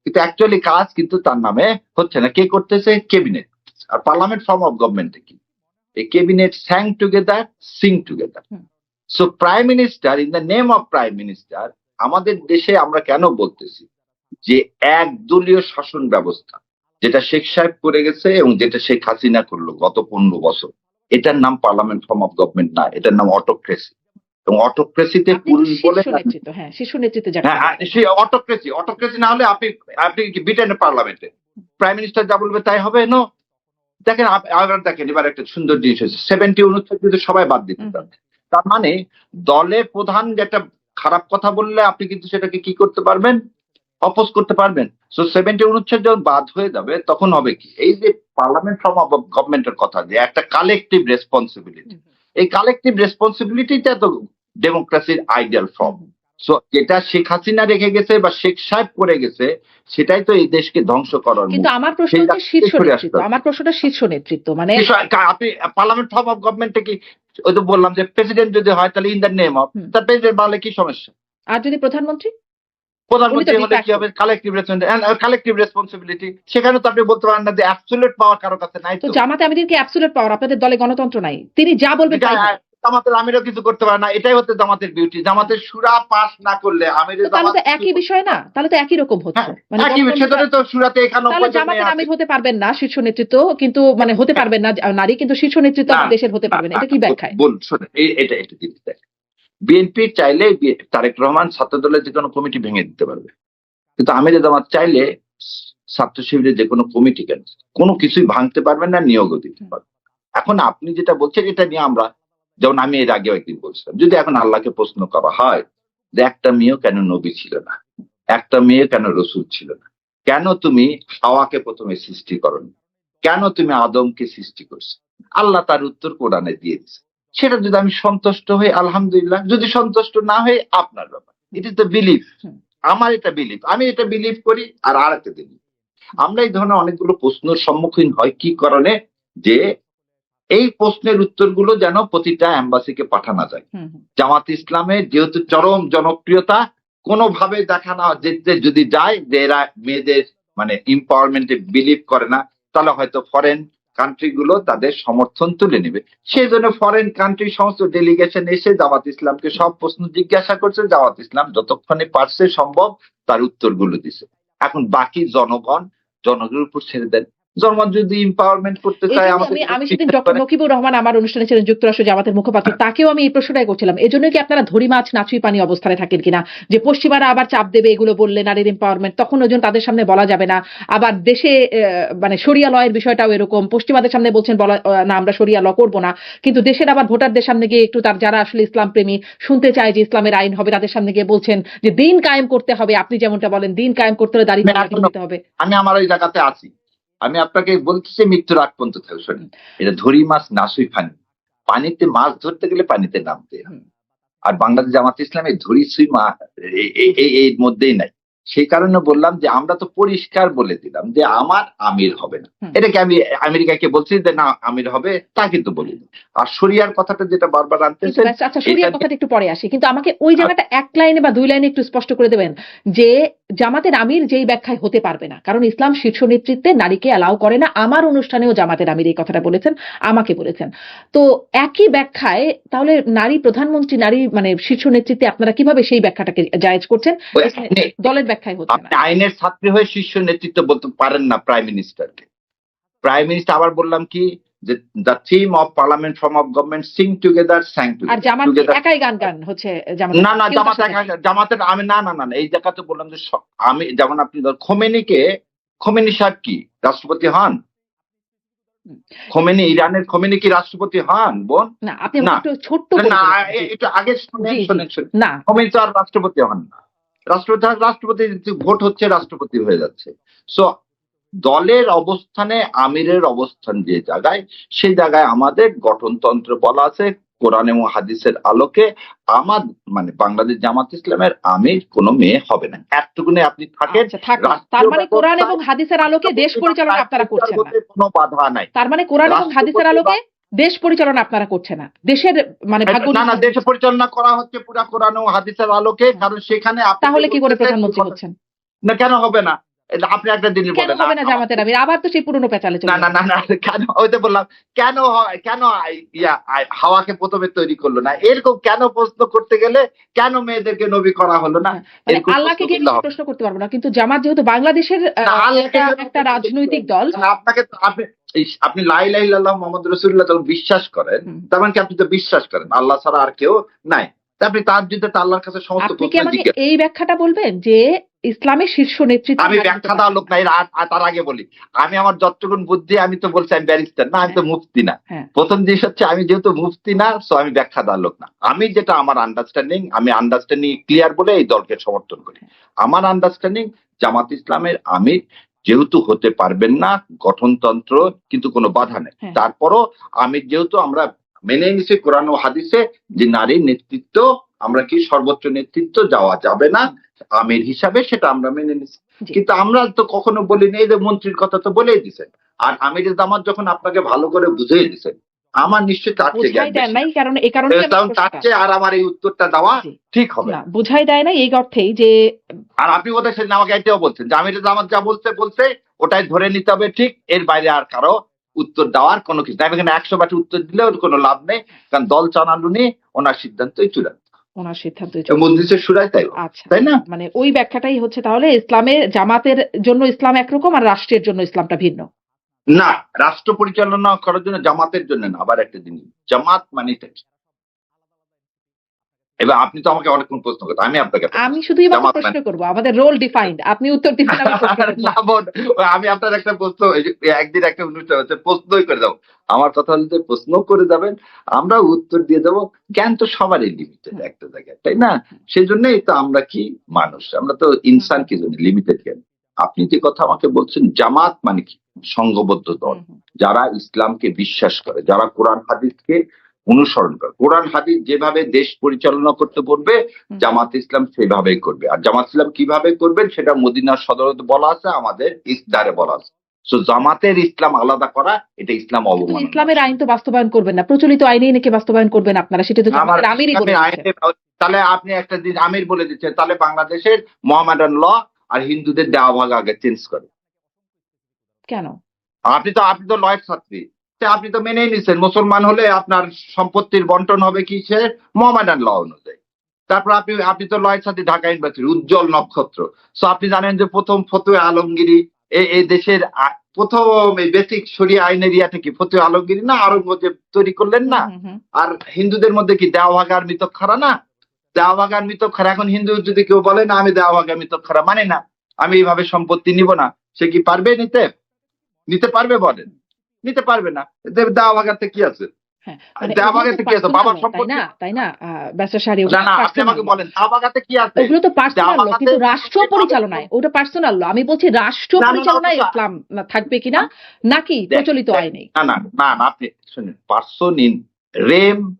কিন্তু অ্যাকচুয়ালি কাজ কিন্তু তার নামে হচ্ছে না। কে করতেছে? ক্যাবিনেট। আর পার্লামেন্ট ফর্ম অফ গভর্নমেন্টে কি, এই cabinet sang together, sing together. Hmm. So prime minister, in the name of prime minister, আমাদের দেশে আমরা কেন বলতেছি যে একদলীয় শাসন ব্যবস্থা, যেটা শেখ সাহেব করে গেছে এবং যেটা শেখ হাসিনা করলো গত 15 বছর, এটার নাম পার্লামেন্ট ফর্ম অফ গভর্নমেন্ট না, এটার নাম অটোক্রেসি। এবং অটোক্রেসিতে আপনি পুরুষ বলে শীর্ষ নেতৃত্ব, হ্যাঁ, শীর্ষ নেতৃত্বে যাকে হ্যাঁ, সে অটোক্রেসি না হলে আপনি কি ব্রিটেনের পার্লামেন্টে প্রাইম মিনিস্টার যা বলবে তাই হবে? নো। দেখেন আবার দেখেন, এবার একটা সুন্দর জিনিস হয়েছে, 70 অনুচ্ছেদ কিন্তু সবাই বাদ দিতে চাচ্ছে। তার মানে দলের প্রধান যেটা খারাপ কথা বললে আপনি কিন্তু সেটাকে কি করতে পারবেন? অপোজ করতে পারবেন। সো 70 অনুচ্ছেদ যখন বাদ হয়ে যাবে তখন হবে কি, এই যে পার্লামেন্ট ফর্ম অফ গভর্নমেন্টের কথা, যে একটা কালেকটিভ রেসপন্সিবিলিটি, এই কালেকটিভ রেসপন্সিবিলিটিটা তো ডেমোক্রেসির আইডিয়াল ফর্ম। সো যেটা শেখ হাসিনা রেখে গেছে বা শেখ সাহেব করে গেছে, সেটাই তো এই দেশকে ধ্বংস করার কিন্তু মুখ। আমার প্রশ্ন সেই হচ্ছে শীর্ষ সরে আসতে নেতৃত্ব, হবে। আমার প্রশ্নটা শীর্ষ নেতৃত্ব মানে আপনি পার্লামেন্ট ফর্ম অফ গভর্নমেন্টে কি, ওই তো বললাম যে প্রেসিডেন্ট যদি হয় তাহলে ইন দ্য নেম অফ, তার প্রেসিডেন্ট বলে কি সমস্যা? আর যদি প্রধানমন্ত্রী? প্রধানমন্ত্রী উনি তো হলে de কি হবে, কালেকটিভ রেসপন্সিবিলিটি। সেখানে তো আপনি বলতে পারেন না যে অ্যাবসলিউট পাওয়ার কারো কাছে নাই। তো তো জামাতে আমিরের কি অ্যাবসলিউট পাওয়ার? আপনাদের দলে গণতন্ত্র নাই, তিনি যা বলবেন তাই হবে। জামাতের আমিরও কিছু করতে পারে না, এটাই হচ্ছে জামাতের বিউটি। জামাতের সুরা পাস না করলে আমিরের তো তাহলে জামাত তো একই বিষয় না, তাহলে তো একই রকম হচ্ছে। হ্যাঁ একই বিষয় ধরে তো সুরাতে 91 তাহলে জন জামাতের মেয়ে আছে। আমির হতে পারবেন না শীর্ষ নেতৃত্ব, কিন্তু মানে হতে পারবেন না নারী, কিন্তু শীর্ষ নেতৃত্ব না, দেশের হতে পারবেন, এটা কি ব্যাখ্যায়? শোনেন, এটা জিনিস দেখ, বিএনপি চাইলে তারেক রহমান ছাত্র দলের যে কোনো কমিটি ভেঙে দিতে পারবে, কিন্তু আমিরে জামাত চাইলে ছাত্র শিবিরের যে কোনো কমিটি কেন কোনো কিছুই ভাঙতে পারবেন না, নিয়োগও দিতে পারবেন। এখন আপনি যেটা বলছেন এটা নিয়ে আমরা, যেমন আমি এর আগেও একদিন বলছিলাম, যদি এখন আল্লাহকে প্রশ্ন করা হয় যে একটা মেয়েও কেন নবী ছিল না, একটা মেয়ে কেন রসুল ছিল না, কেন তুমি হাওয়াকে প্রথমে সৃষ্টি করনি, কেন তুমি আদমকে সৃষ্টি করছো, আল্লাহ তার উত্তর কোরআনে দিয়ে দিচ্ছে। সেটা যদি আমি সন্তুষ্ট হই আলহামদুলিল্লাহ, যদি সন্তুষ্ট না হই আপনার ব্যাপার। It is the belief. আমার এটা বিলিফ, আমি এটা বিলিভ করি। আর একটা দিন আমরা এই ধরনের অনেকগুলো প্রশ্নের সম্মুখীন হয় কি কারণে, যে এই প্রশ্নের উত্তরগুলো যেন প্রতিটা এম্বাসিকে পাঠানো যায়। জামাত ইসলামের যেহেতু চরম জনপ্রিয়তা, কোনোভাবে দেখানো যেতে যদি যায় যে এরা মেয়েদের মানে এম্পাওয়ারমেন্টে বিলিভ করে না, তাহলে হয়তো ফরেন কান্ট্রি গুলো তাদের সমর্থন তুলে নেবে। সেই জন্য ফরেন কান্ট্রি সমস্ত ডেলিগেশন এসে জামাত ইসলামকে সব প্রশ্ন জিজ্ঞাসা করছে, জামাত ইসলাম যতক্ষণে পারছে সম্ভব তার উত্তরগুলো দিছে। এখন বাকি জনগণের উপর ছেড়ে দেন। জনগণ যদি এম্পাওয়ারমেন্ট করতে চায়, আমি সেদিন ডক্টর নকিবুর রহমান আমার অনুষ্ঠানে ছিলেন, যুক্তরাষ্ট্র জামাতের মুখপাত্র, তাকেও আমি এই প্রশ্নটাই করছিলাম, এজন্য কি আপনারা ধরি মাছ নাচুই পানি অবস্থায় থাকেন কিনা, যে পশ্চিমারা আবার চাপ দেবে এগুলো বললে নারীর এম্পাওয়ারমেন্ট, তখন ওই জন্য তাদের সামনে বলা যাবে না। আবার দেশে মানে শরিয়া লয়ের বিষয়টাও এরকম, পশ্চিমাদের সামনে বলছেন বলা না আমরা শরিয়া ল করবো না, কিন্তু দেশের আবার ভোটারদের সামনে গিয়ে একটু তার যারা আসলে ইসলাম প্রেমী শুনতে চায় যে ইসলামের আইন হবে, তাদের সামনে গিয়ে বলছেন যে দিন কায়েম করতে হবে। আপনি যেমনটা বলেন দিন কায়েম করতে হলে দাঁড়িয়ে দিতে হবে। আমি আমার ওই জায়গাতে আছি, আমি আপনাকে বলতেছি মৃত্যুর আগ পর্যন্ত থাকবে। শোনেন, এটা ধরি মাছ নাসুই পানি, পানিতে মাছ ধরতে গেলে পানিতে নামতে হয়। আর বাংলাদেশ জামাত ইসলামে ধরি সুই মা এর মধ্যেই নাই। সেই কারণে বললাম যে আমরা তো পরিষ্কার বলে দিলাম যে আমার আমির হবে না। এটাকে আমি আমেরিকাকে বলছি যে না আমির হবে, তা কিন্তু বলিনি। আর শরিয়ার কথাটা যেটা বারবার আনতেছে, আচ্ছা শরিয়ার কথাটা একটু পরে আসি, কিন্তু আমাকে ওই জায়গাটা এক লাইনে বা দুই লাইনে একটু স্পষ্ট করে দেবেন যে জামাতের আমির যেই ব্যাখ্যায় হতে পারবে না, কারণ ইসলাম শীর্ষ নেতৃত্বে নারীকে অ্যালাউ করে না। আমার অনুষ্ঠানেও জামাতের আমির এই কথাটা বলেছেন, আমাকে বলেছেন। তো একই ব্যাখ্যায় তাহলে নারী প্রধানমন্ত্রী, নারী মানে শীর্ষ নেতৃত্বে আপনারা কিভাবে সেই ব্যাখ্যাটাকে জায়েজ করছেন? দলের ব্যাখ্যায় হচ্ছে না। আইনের ছাত্রী হয়ে শীর্ষ নেতৃত্ব বলতে পারেন না প্রাইম মিনিস্টারকে। প্রাইম মিনিস্টার আবার বললাম কি যে the theme of parliament form of government sing together sang আর জামাত একাই গান হচ্ছে না না জামাতের আমি না এই জায়গাতে বললাম যে আমি যেমন আপনি খোমেনি সাহেব কি রাষ্ট্রপতি হন? খোমেনি, ইরানের খোমেনি কি রাষ্ট্রপতি হন বোন? না, আপনি একটু ছোট্ট না, একটু আগে শোনেন। না, খোমেনি তো আর রাষ্ট্রপতি হন না। রাষ্ট্রপতি ভোট হচ্ছে, রাষ্ট্রপতি হয়ে যাচ্ছে। সো দলের অবস্থানে আমিরের অবস্থান যে জায়গায়, সেই জায়গায় আমাদের গঠনতন্ত্র বলা আছে কোরআন এবং হাদিসের আলোকে আমার মানে বাংলাদেশ জামাত ইসলামের আমির কোনো মেয়ে হবে না। এতটুকুনে আপনি থাকেন। তার মানে কোরআন এবং হাদিসের আলোকে দেশ পরিচালনা আপনারা করছেন না, কোনো বাধা নাই। তার মানে কোরআন এবং হাদিসের আলোকে দেশ পরিচালনা আপনারা করছেন না, দেশের মানে ভাগ্য না দেশ পরিচালনা করা হচ্ছে পুরো কোরআন ও হাদিসের আলোকে। কারণ সেখানে তাহলে কি করে প্রধানমন্ত্রী হচ্ছেন? না কেন হবে না? আপনি একটা জিনিস বলেন হবে না জামাতের আমির, আবার তো সেই পুরনো পেঁচালে চলে। না কেন? ওই তো বললাম কেন হাওয়াকে প্রথমে তৈরি করলো না, এরকম কেন প্রশ্ন করতে গেলে কেন মেয়েদেরকে নবী করা হলো না, আল্লাহকে গিয়ে প্রশ্ন করতে পারবো না, কিন্তু জামাত যেহেতু বাংলাদেশের একটা রাজনৈতিক দল, আপনাকে আপনি লা ইলাহা ইল্লাল্লাহ মুহাম্মাদুর রাসূলুল্লাহ যখন বিশ্বাস করেন, তার মানে কি আপনি তো বিশ্বাস করেন আল্লাহ ছাড়া আর কেউ নাই। আপনি তার যুদ্ধে আল্লাহর কাছে সমস্ত এই ব্যাখ্যাটা বলবেন যে ইসলামের শীর্ষ নেতৃত্ব। আমি ব্যাখ্যা দেওয়ার লোক নাই, তার আগে বলি আমি আমার যতটুকুন বুদ্ধি, আমি তো বলছি আমি ব্যারিস্টার না, আমি তো মুফতি না। প্রথম জিনিস হচ্ছে আমি যেহেতু মুফতি না, সো আমি ব্যাখ্যা দেওয়ার লোক না। আমি যেটা আমার আন্ডারস্ট্যান্ডিং, আমি আন্ডারস্ট্যান্ডিং ক্লিয়ার বলে এই দলকে সমর্থন করি। আমার আন্ডারস্ট্যান্ডিং জামাত ইসলামের আমির যেহেতু হতে পারবেন না, গঠনতন্ত্র কিন্তু কোনো বাধা নেই। তারপরও আমির যেহেতু আমরা মেনে নিছি কোরআন ও হাদিসে যে নারীর নেতৃত্ব, আমরা কি সর্বোচ্চ নেতৃত্ব যাওয়া যাবে না আমির হিসাবে, সেটা আমরা মেনে নিছি। কিন্তু আমরা তো কখনো বলিনি, এই যে মন্ত্রীর কথা তো বলেই দিছেন। আর আমির জামাত যখন আপনাকে ভালো করে বুঝিয়ে দিছেন, আমার নিশ্চয়ই তার চেয়ে বোঝাই জ্ঞান দেন বেশি। নাই, কারণ এই কারণে কারণ তার চেয়ে আর আমার এই উত্তরটা দেওয়া জি। ঠিক হবে না না। বোঝাই দেয় না এই অর্থেই যে আর আপনি বোধহয় সেদিন আমাকে এটাও বলছেন যে আমির জামাত যা বলছে ওটাই ধরে নিতে হবে, ঠিক, এর বাইরে আর কারো উত্তর দেওয়ার কোনো কিছু নাই। এখানে 100 বাটি উত্তর দিলেও কোনো লাভ নেই, কারণ দল চালানো নিয়ে ওনার সিদ্ধান্তই চূড়ান্ত। ওনার সিদ্ধান্তই মজলিসের শুরাই তাই, আচ্ছা, তাই না? মানে ওই ব্যাখ্যাটাই হচ্ছে তাহলে ইসলামের জামাতের জন্য ইসলাম একরকম আর রাষ্ট্রের জন্য ইসলামটা ভিন্ন। না, রাষ্ট্র পরিচালনা করার জন্য জামাতের জন্য না। আবার একটা জিনিস, জামাত মানে কি? এবার আপনি তো আমাকে অনেকক্ষণ প্রশ্ন করতে, আমি আপনাকে একটা আমি প্রশ্ন- শুধুই মাত্র জামাত প্রশ্ন মানে- করবো, আমাদের রোল ডিফাইন্ড, আপনি উত্তর দিবেন আমি প্রশ্ন করবো। না বোন, আমি আপনার একটা প্রশ্ন, এই যে একদিন একটা অনুষ্ঠান হচ্ছে, প্রশ্নই করে যাবো। আমার কথা হলো যে প্রশ্ন করে যাবেন, আমরা উত্তর দিয়ে যাবো। জ্ঞান তো সবারই লিমিটেড একটা জায়গায়, তাই না? সেই জন্যই তো আমরা কি মানুষ, আমরা তো ইনসান, কি জন্য লিমিটেড জ্ঞান। আপনি যে কথা আমাকে বলছেন জামাত মানে কি, সংঘবদ্ধ দল, যারা ইসলামকে বিশ্বাস করে, যারা কোরআন হাদিসকে অনুসরণ করে। কোরআন হাদিস যেভাবে দেশ পরিচালনা করতে বলবে, জামাত ইসলাম সেভাবেই করবে। আর জামাত ইসলাম কিভাবে করবেন সেটা মদিনার সদরতে বলা আছে, আমাদের ইফতারে বলা আছে। তো জামাতের ইসলাম আলাদা করা, এটা ইসলাম কিন্তু অবমাননা। ইসলামের আইন তো বাস্তবায়ন করবেন না, প্রচলিত আইনেই নাকি বাস্তবায়ন করবেন আপনারা, সেটা তো আমার জামাতের আমিরই বলে ইসলামের দিয়েছেন। আইনে, তাহলে আপনি একটা দিন আমির বলে দিচ্ছেন, তাহলে বাংলাদেশের মোহামেডান ল আর হিন্দুদের দেওয়া ভাগ আগে চেঞ্জ করে। কেন? আপনি তো লয়ের ছাত্রী, তা আপনি তো মেনেই নিচ্ছেন মুসলমান হলে আপনার সম্পত্তির বন্টন হবে কি, সে মোহামেডান ল অনুযায়ী। তারপর আপনি তো লয়ের ছাত্রী, ঢাকা ইউনিভার্সিটি উজ্জ্বল নক্ষত্র। সো আপনি জানেন যে প্রথম ফতুয়া আলমগিরি এই দেশের প্রথম এই বেসিক শরিয়া আইনের ইয়াটা কি ফতুয়া আলমগিরি না, আরঙ্গজেব তৈরি করলেন না? আর হিন্দুদের মধ্যে কি দেওয়া ভাগার মিতক্ষরা না? দেওয়া ভাগার মিতক্ষরা। এখন হিন্দু যদি কেউ বলে না আমি দেওয়া ভাগার মিতক্ষরা মানে না, আমি এইভাবে সম্পত্তি নিব না, সে কি পারবে নিতে পারবে? বলেন, নিতে পারবে না। দেওয়া ভাগাতে কি আছে? হ্যাঁ, মানে দেওয়া ওগুলো ভাগাতে তো কি আছে? personal বাবার law, সম্পত্তি। তাই না ব্যাচেলর শাড়ি, না না, আপনি আমাকে বলেন দেওয়া ভাগাতে কি আছে? ওগুলো তো পার্সোনাল ল, দেওয়া কিন্তু ভাগাতে- রাষ্ট্র পরিচালনায় ওটা পার্সোনাল ল। আমি বলছি রাষ্ট্র না, না, না, পরিচালনায় ওটা তো- ইসলাম থাকবে কিনা, নাকি প্রচলিত আইনে? না না না না, আপনি শুনুন, পার্সন ইন রেম,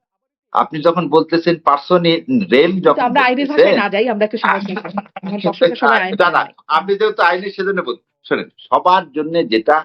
আপনি যখন বলতেছেন পার্সন ইন রেম, কিন্তু যখন আমরা আইনের বলতেছেন- ভাষায় না যাই, আমরা একটু সহজ ভাষায়। আমার দর্শকের সবাই আইন না, না, জানে। আপনি যেহেতু আইনে সেজন্য শোনেন, সবার জন্য যেটা